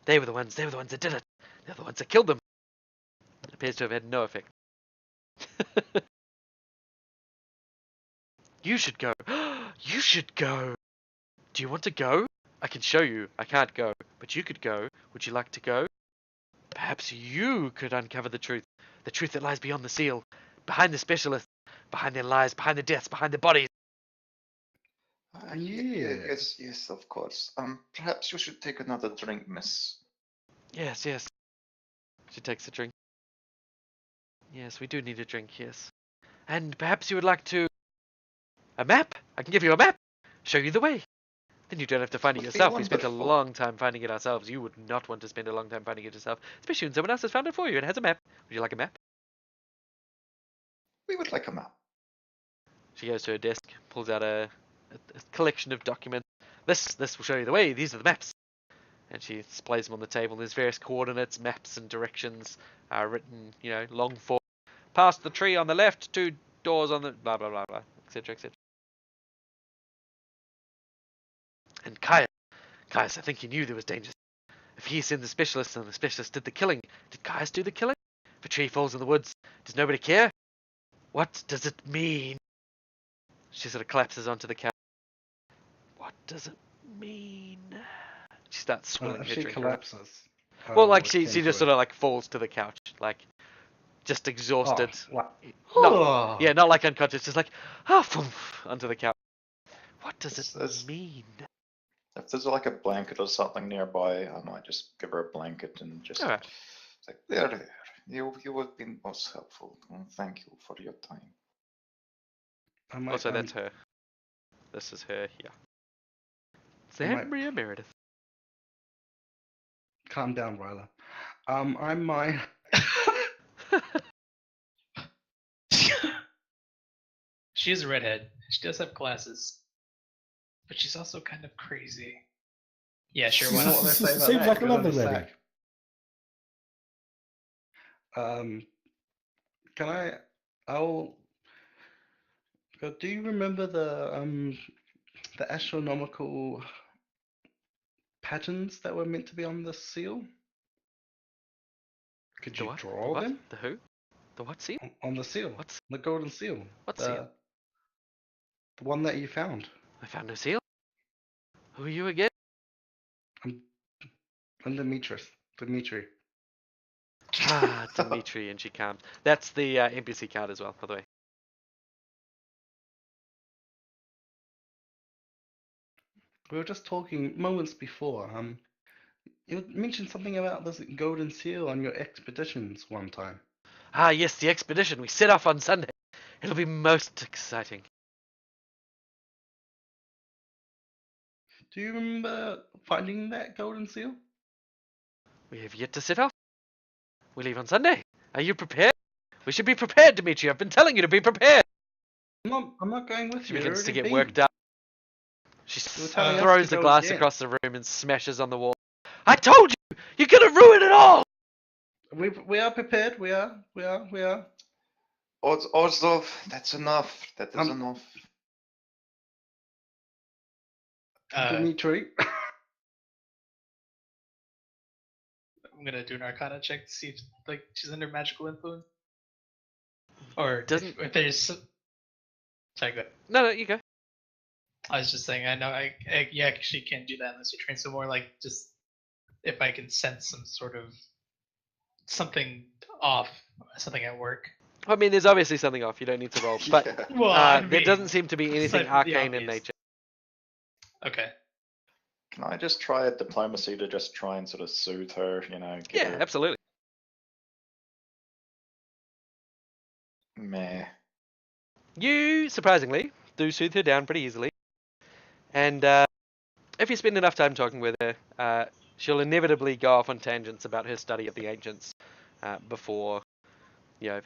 They were the ones that did it. They're the ones that killed them. It appears to have had no effect. You should go. You should go. Do you want to go? I can show you. I can't go, but you could go. Would you like to go? Perhaps you could uncover the truth that lies beyond the seal, behind the specialists, behind their lies, behind the deaths, behind the bodies. Yes, of course. Perhaps you should take another drink, miss. Yes. She takes a drink. Yes, we do need a drink, yes. And perhaps you would like to... A map? I can give you a map. Show you the way. Then you don't have to find it yourself. We spent a long time finding it ourselves. You would not want to spend a long time finding it yourself, especially when someone else has found it for you and has a map. Would you like a map? We would like a map. She goes to her desk, pulls out a collection of documents. This will show you the way. These are the maps. And she displays them on the table. There's various coordinates, maps, and directions written, long form. Past the tree on the left, 2 doors on the blah, blah, blah, blah, etc., etc. And Kaja, I think he knew there was danger. If he sent the specialist and the specialist did the killing, did Kaja do the killing? If a tree falls in the woods, does nobody care? What does it mean? She sort of collapses onto the couch. What does it mean? She starts swilling her She drink. collapses. Well, she just sort of falls to the couch, just exhausted. Not like unconscious, just onto the couch. What does it mean? If there's a blanket or something nearby, I might just give her a blanket and just Alright. there. You have been most helpful. Thank you for your time. I might, Also, that's her. This is her here. Zambria Meredith. calm down, Ryla. I might. She is a redhead. She does have glasses, but she's also kind of crazy. Yeah, sure. You Why know not? what they say about Seems that? like a Good on lovely the lady. sack. Can I? I'll. Do you remember the astronomical patterns that were meant to be on the seal? Could The you what? The draw what? them The who? The what seal? on the seal? What's The golden seal. what the, seal? The one that you found. I found no seal. Who are you again? I'm Demetrius. Dimitri. Ah, Dimitri, and she calms. That's the NPC card as well, by the way. We were just talking moments before. You mentioned something about this golden seal on your expeditions one time. Ah, yes, the expedition. We set off on Sunday. It'll be most exciting. Do you remember finding that golden seal? We have yet to set off. We leave on Sunday. Are you prepared? We should be prepared, Dimitri. I've been telling you to be prepared. I'm not going with She you. begins to Already get been. worked up. She You were telling us throws to the go glass again. across the room and smashes on the wall. I told you! You're gonna ruin it all! We are prepared. We are. Orzov, that's enough. That is enough. Dimitri. I'm gonna do an Arcana check to see if like she's under magical influence, or Doesn't- if there's. Sorry, go ahead. No, you go. I was just saying. I know. Yeah, she can't do that unless you train. So more like just if I can sense some sort of something off, something at work. I mean, there's obviously something off. You don't need to roll. But Yeah. Well, there doesn't seem to be anything aside from the arcane in obvious. nature. Okay. Can I just try a diplomacy to just try and sort of soothe her, get Yeah, her... absolutely. Meh. You, surprisingly, do soothe her down pretty easily. And if you spend enough time talking with her, she'll inevitably go off on tangents about her study of the ancients before,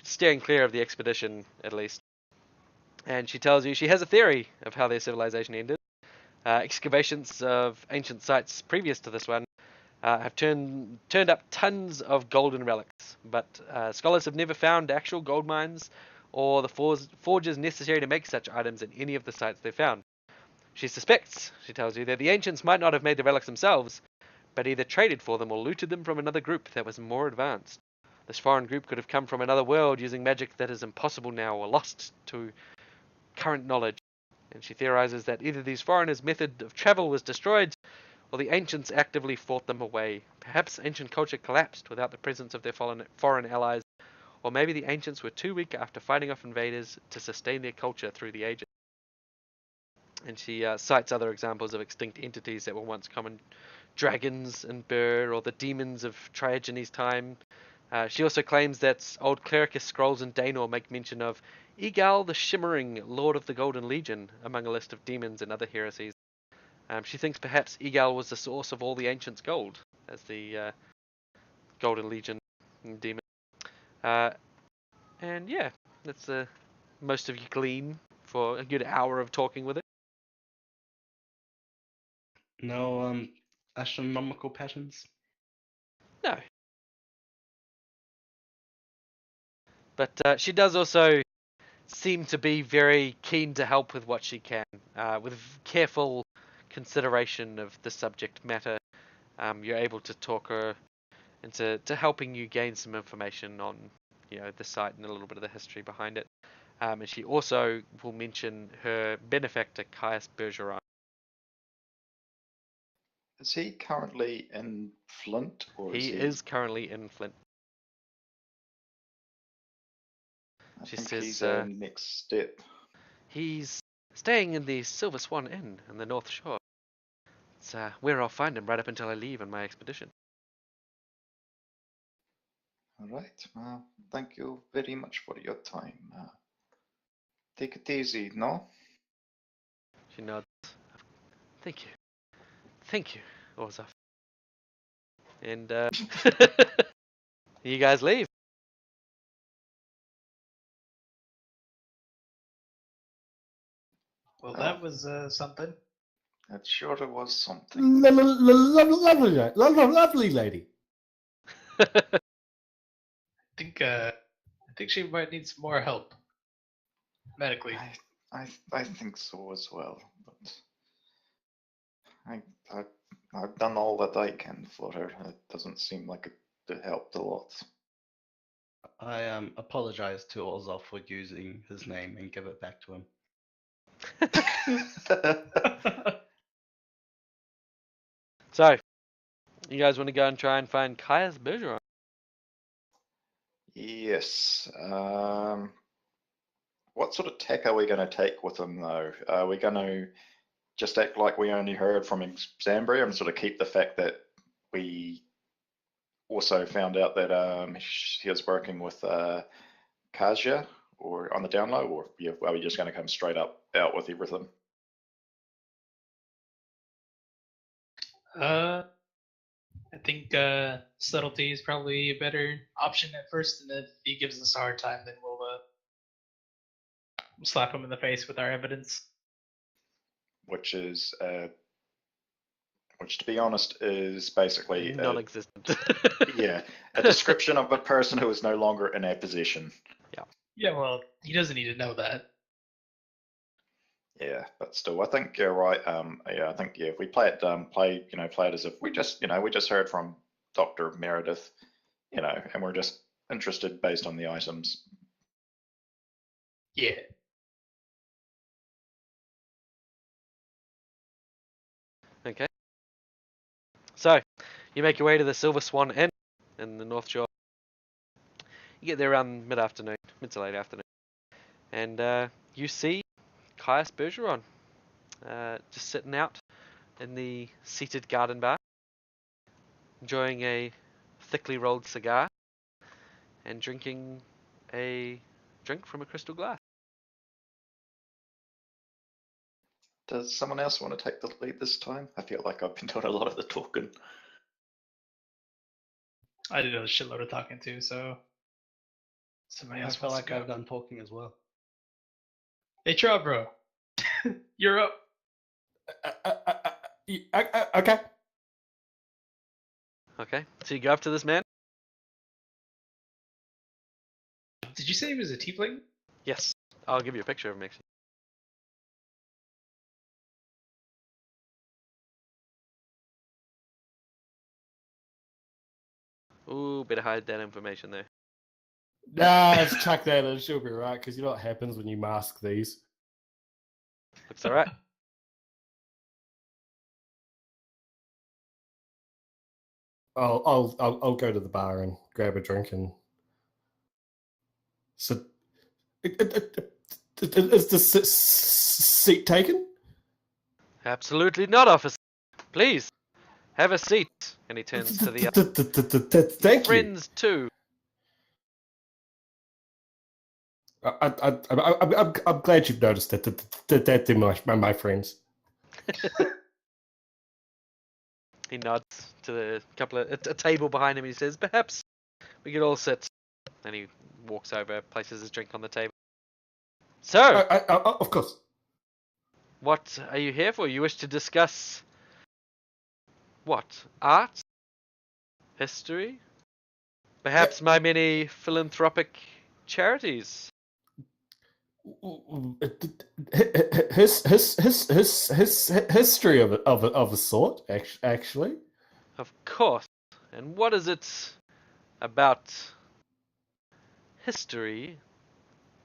steering clear of the expedition, at least. And she tells you she has a theory of how their civilization ended. Excavations of ancient sites previous to this one have turned up tons of golden relics, but scholars have never found actual gold mines or the forges necessary to make such items in any of the sites they found. She suspects, she tells you, that the ancients might not have made the relics themselves, but either traded for them or looted them from another group that was more advanced. This foreign group could have come from another world using magic that is impossible now or lost to current knowledge. And she theorizes that either these foreigners' method of travel was destroyed, or the ancients actively fought them away. Perhaps ancient culture collapsed without the presence of their foreign allies, or maybe the ancients were too weak after fighting off invaders to sustain their culture through the ages. And she cites other examples of extinct entities that were once common, dragons and Burr, or the demons of Triogenes' time. She also claims that old clericus scrolls in Daenor make mention of Egal the Shimmering, Lord of the Golden Legion, among a list of demons and other heresies. She thinks perhaps Egal was the source of all the ancients' gold, as the Golden Legion demon. And yeah, that's most of you glean for a good hour of talking with it. No astronomical patterns. No. But she does also seem to be very keen to help with what she can, with careful consideration of the subject matter. You're able to talk her into helping you gain some information on, the site and a little bit of the history behind it. And she also will mention her benefactor, Caius Bergeron. Is he currently in Flint, or He is currently in Flint. I She think says, he's our next step. He's staying in the Silver Swan Inn in the North Shore. It's where I'll find him right up until I leave on my expedition. All right. Thank you very much for your time. Take it easy, no? She nods. Thank you. Thank you, Orzov. And you guys leave. Well, Oh. that was something. It sure was something. Lovely lady. I think she might need some more help medically. I think so as well, but I've done all that I can for her. It doesn't seem like it helped a lot. I apologize to Orzov for using his name and give it back to him. So, you guys want to go and try and find Kaja's Bergeron? Yes. What sort of tech are we going to take with him, though? Are we going to just act like we only heard from Zambria and sort of keep the fact that we also found out that he was working with Kaja or on the down low, or are we just going to come straight up out with everything? I think subtlety is probably a better option at first, and if he gives us a hard time, then we'll slap him in the face with our evidence. Which is, which to be honest, is basically Non-existent. a description of a person who is no longer in our possession. Yeah, well, he doesn't need to know that. Yeah, but still, I think you're right. I think if we play it as if we just heard from Dr. Meredith, and we're just interested based on the items. Yeah. Okay. So, you make your way to the Silver Swan Inn in the North Shore. You get there around mid to late afternoon. And you see Caius Bergeron just sitting out in the seated garden bar, enjoying a thickly rolled cigar and drinking a drink from a crystal glass. Does someone else want to take the lead this time? I feel like I've been doing a lot of the talking. I did a shitload of talking too, so somebody I else feel wants like to go. I've done talking as well. Hey, Trout Bro. You're up. Okay. Okay, so you go up to this man? Did you say he was a tiefling? Yes. I'll give you a picture of him, actually. Ooh, better hide that information there. Nah, let's chuck that in. She'll be right, because you know what happens when you mask these. Looks alright. I'll go to the bar and grab a drink and. So, is the seat taken? Absolutely not, officer. Please, have a seat. And he turns to the other Thank you. friends too. I'm glad you've noticed that they're my friends. He nods to the a table behind him. And he says, "Perhaps we could all sit." And he walks over, places his drink on the table. So, Of course. what are you here for? You wish to discuss what? Art? History? Perhaps my many philanthropic charities? History of a sort, actually. Of course. And what is it about history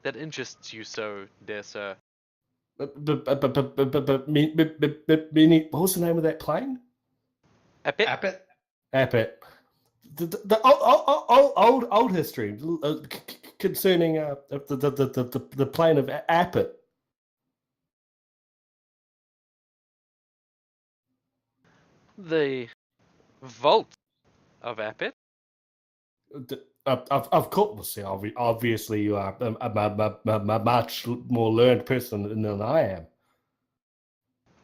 that interests you so, dear sir? Meaning, what was the name of that plane? Epic? Appet? Appet. The old history concerning the plane of Appet. The vault of Appet? Of course, obviously you are a much more learned person than I am.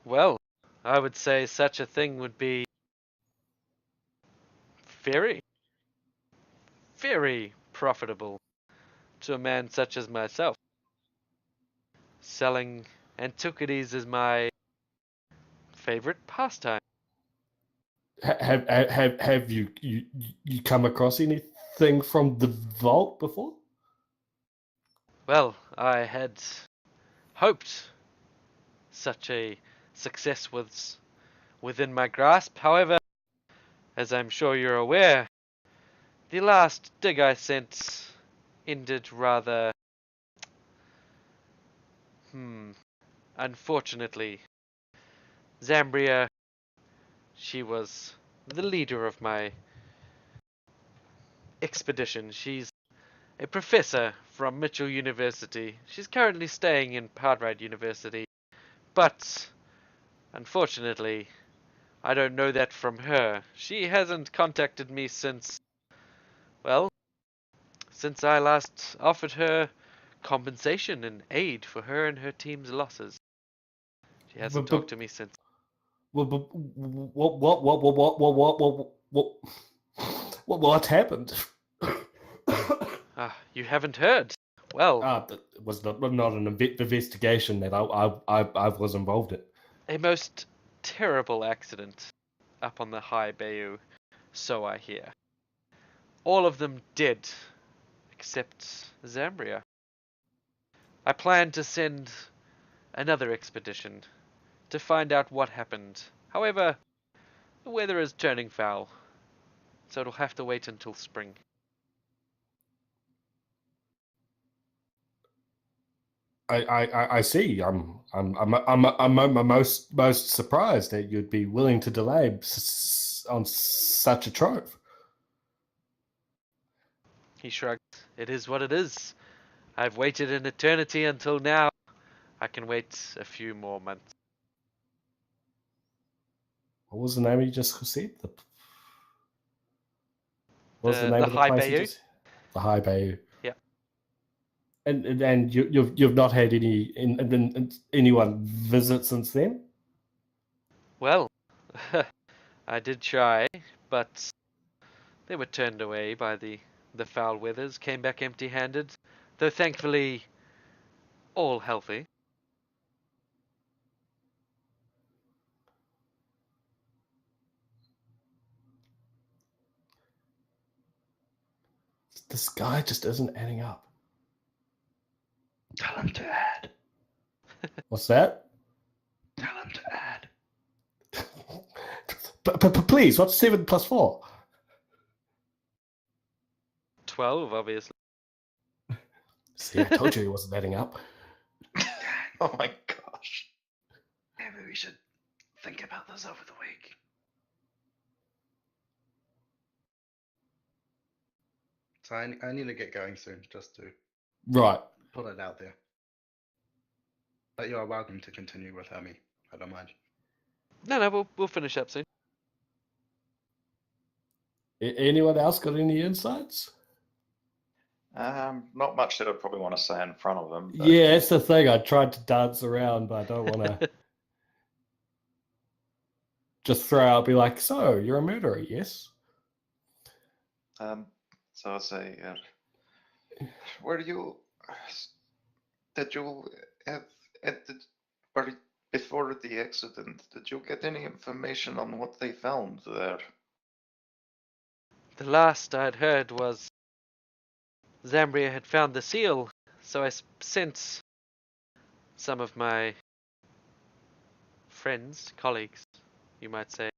Well, I would say such a thing would be very, very profitable to a man such as myself. Selling antiquities is my favorite pastime. Have you come across anything from the vault before? Well, I had hoped such a success was within my grasp. However, as I'm sure you're aware, the last dig I sent ended rather, unfortunately. Zambria, she was the leader of my expedition. She's a professor from Mitchell University. She's currently staying in Cartwright University, but unfortunately, I don't know that from her. She hasn't contacted me since, well, since I last offered her compensation and aid for her and her team's losses. She hasn't talked to me since. What happened? Ah, you haven't heard? Well, That was not an investigation that I was involved in. a most terrible accident up on the high bayou, so I hear. All of them dead, except Zambria. I plan to send another expedition to find out what happened. However, the weather is turning foul, so it'll have to wait until spring. I see. I'm most surprised that you'd be willing to delay on such a trove. He shrugged. It is what it is. I've waited an eternity until now. I can wait a few more months. What was the name you just said? What was the name The of the high place? bayou? The High Bayou. Yeah. And you've not had anyone visit since then? Well, I did try, but they were turned away by the foul weathers, came back empty-handed, though thankfully all healthy. This guy just isn't adding up. Tell him to add. What's that? Tell him to add. Please, what's 7 plus 4? 12, obviously. See, I told you he wasn't adding up. Oh my gosh. Maybe we should think about this over the week. So I need to get going soon, just to Right. put it out there. But you are welcome to continue without me. I don't mind. No, we'll finish up soon. Anyone else got any insights? Not much that I'd probably want to say in front of them. But Yeah, that's the thing. I tried to dance around, but I don't want to just throw out, be like, so, you're a murderer, yes? So I'll say, were you did you have before the accident? Did you get any information on what they found there? The last I'd heard was Zambria had found the seal, so I sent some of my friends, colleagues, you might say,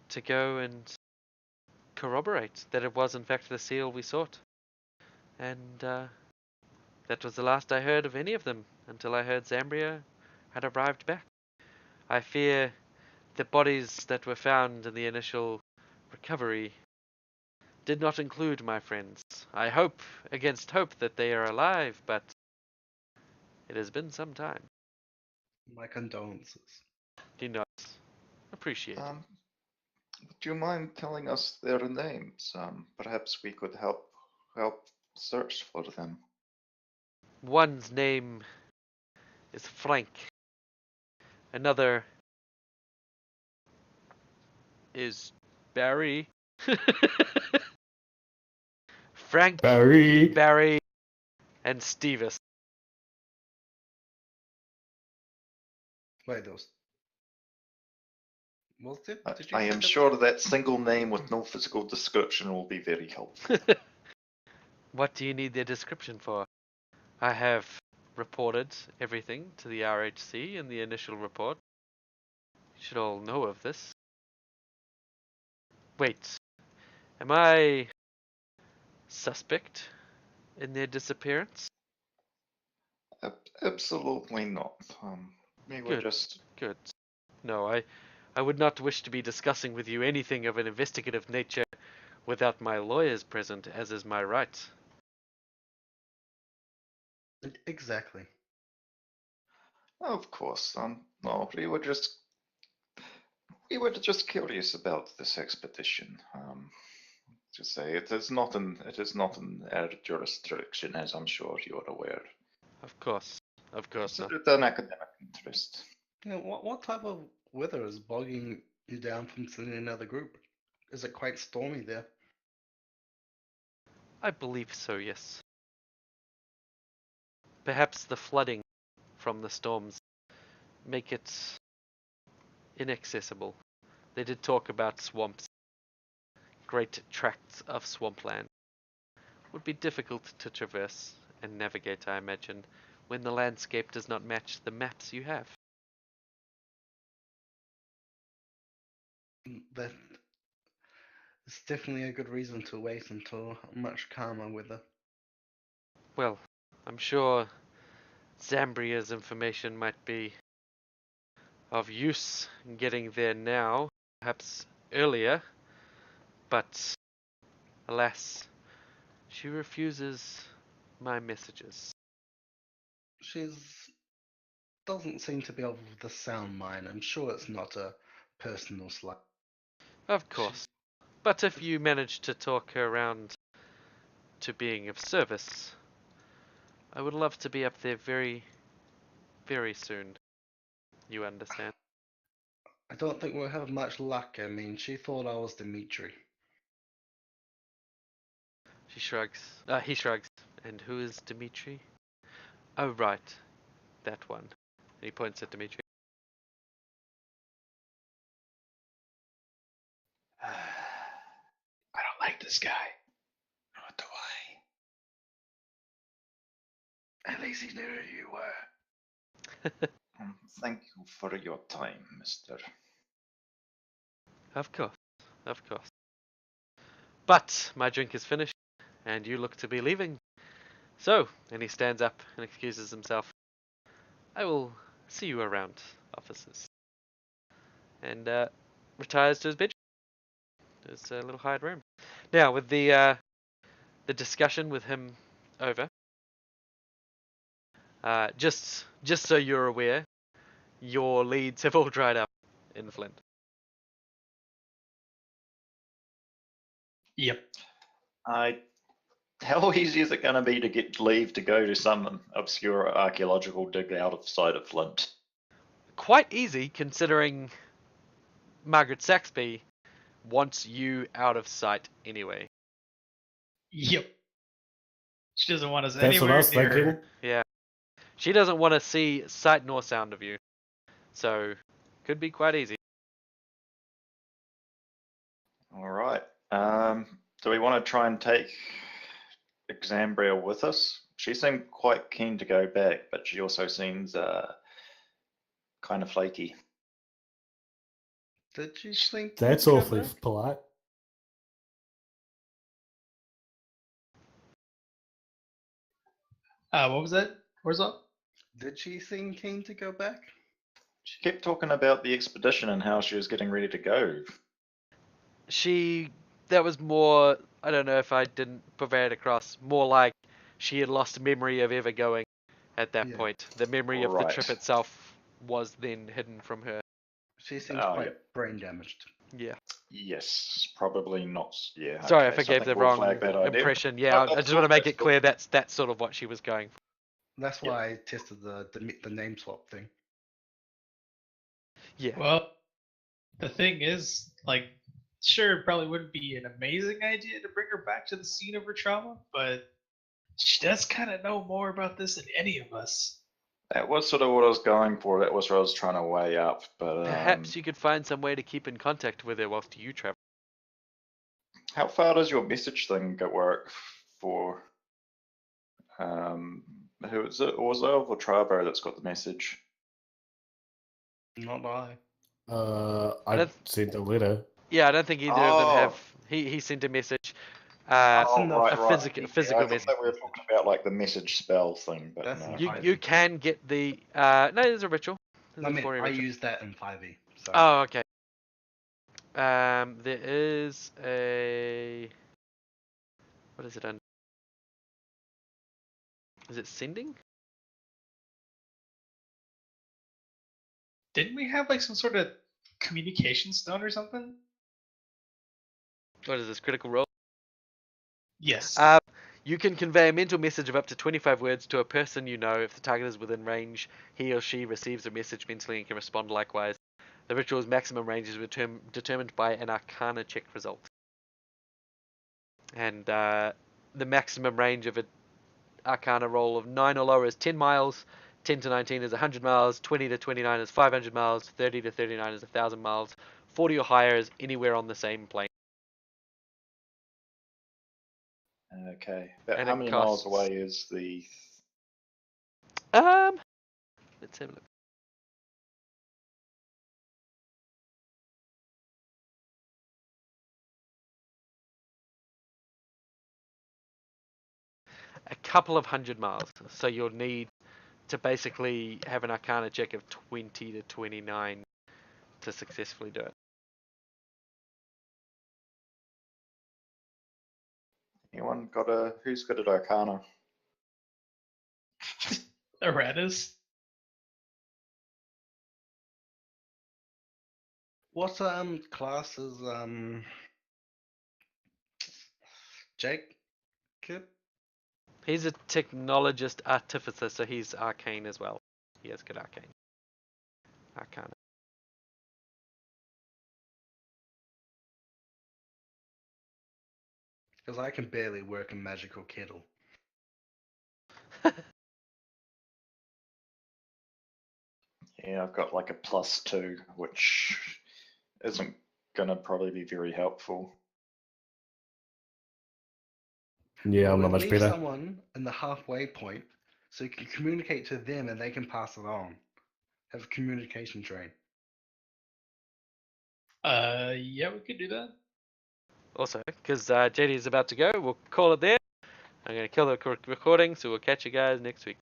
to go and corroborate that it was in fact the seal we sought. And that was the last I heard of any of them until I heard Zambria had arrived back. I fear the bodies that were found in the initial recovery did not include my friends. I hope against hope that they are alive, but it has been some time. My condolences. Do not appreciate it. Would you mind telling us their names? Perhaps we could help Well, search for them. One's name is Frank. Another is Barry. Frank, Barry, and Stevis. Wait, those. Was it? Did you I say am there sure that single name with no physical description will be very helpful. What do you need their description for? I have reported everything to the RHC in the initial report. You should all know of this. Wait, am I suspect in their disappearance? Absolutely not. We were Good. just... Good. No, I would not wish to be discussing with you anything of an investigative nature without my lawyers present, as is my right. Exactly. Of course, no, we were just curious about this expedition. To say it is not in our jurisdiction, as I'm sure you're aware. Of course not. Consider it an academic interest. Yeah, what type of weather is bogging you down from seeing another group? Is it quite stormy there? I believe so, yes. Perhaps the flooding from the storms make it inaccessible. They did talk about swamps. Great tracts of swampland would be difficult to traverse and navigate, I imagine, when the landscape does not match the maps you have. That is definitely a good reason to wait until much calmer weather. Well, I'm sure Zambria's information might be of use in getting there now, perhaps earlier, but alas, she refuses my messages. She's doesn't seem to be of the sound mind. I'm sure it's not a personal slight. Of course. But if you manage to talk her around to being of service, I would love to be up there very, very soon. You understand? I don't think we'll have much luck. I mean, she thought I was Dimitri. She shrugs. He shrugs. And who is Dimitri? Oh, right. That one. And he points at Dimitri. I don't like this guy. What do I? At least he knew who you were. Thank you for your time, mister. Of course. Of course. But my drink is finished, and you look to be leaving. So, and he stands up and excuses himself. I will see you around, officers. And retires to his bedroom. His little hired room. Now, with the discussion with him over, just so you're aware, your leads have all dried up in Flint. Yep. How easy is it going to be to get leave to go to some obscure archaeological dig outside of Flint? Quite easy, considering Margaret Saxby wants you out of sight anyway. Yep. She doesn't want us That's what I anywhere was near thinking. her. Yeah. She doesn't want to see sight nor sound of you. So, could be quite easy. All right. Do we want to try and take Exambria with us? She seemed quite keen to go back, but she also seems kind of flaky. Did you think? That's awfully polite. What was that? Where's up? Did she seem keen to go back? She kept talking about the expedition and how she was getting ready to go. That was more, I don't know if I didn't purvey it across, more like she had lost memory of ever going at that point. The memory of the Right. trip itself was then hidden from her. She seems Oh, quite yeah. brain damaged. Yeah. Yes, probably not. Yeah. Sorry okay, if I so gave think the we'll wrong flag that idea. impression. Yeah, No, I that's just want to cool, make that's it cool. clear that's sort of what she was going for. That's Yeah. why I tested the name swap thing. Yeah. Well, the thing is, like, sure, it probably wouldn't be an amazing idea to bring her back to the scene of her trauma, but she does kind of know more about this than any of us. That was sort of what I was going for. That was what I was trying to weigh up. But Perhaps you could find some way to keep in contact with her whilst you travel. how far does your message thing work for? Who is it? Orzov or Trabo that's got the message? Not I. I don't- sent a letter. Yeah, I don't think either of them Oh. have. He sent a message. Oh, in the- right, a right. physical Yeah, physical I thought message. that we were talking about like the message spell thing, but That's no. in You 5e. can get the no. There's a ritual. There's I a mean, 4E I ritual. used that in 5e. So Oh, okay. There is a. What is it under? Is it sending? Didn't we have like some sort of communication stone or something? What is this critical role? Yes. You can convey a mental message of up to 25 words to a person you know. If the target is within range, he or she receives a message mentally and can respond likewise. The ritual's maximum range is determined by an Arcana check result. And the maximum range of an Arcana roll of 9 or lower is 10 miles, 10 to 19 is 100 miles, 20 to 29 is 500 miles, 30 to 39 is 1,000 miles, 40 or higher is anywhere on the same plane. Okay. About And how it many costs- miles away is the? Let's have a look. A couple of 100 miles. So you'll need to basically have an Arcana check of 20 to 29 to successfully do it. Anyone got a? Who's got an Arcana? Eratus? what class is Jake? Kid? He's a technologist artificer, so he's arcane as well. He has good arcane. Arcana. Because I can barely work a magical kettle. Yeah, I've got like a +2, which isn't gonna probably be very helpful. Yeah, I'm Well, not much leave better. someone in the halfway point so you can communicate to them and they can pass it on. Have a communication train. Yeah, we could do that. Also, because JD is about to go, we'll call it there. I'm going to kill the recording, so we'll catch you guys next week.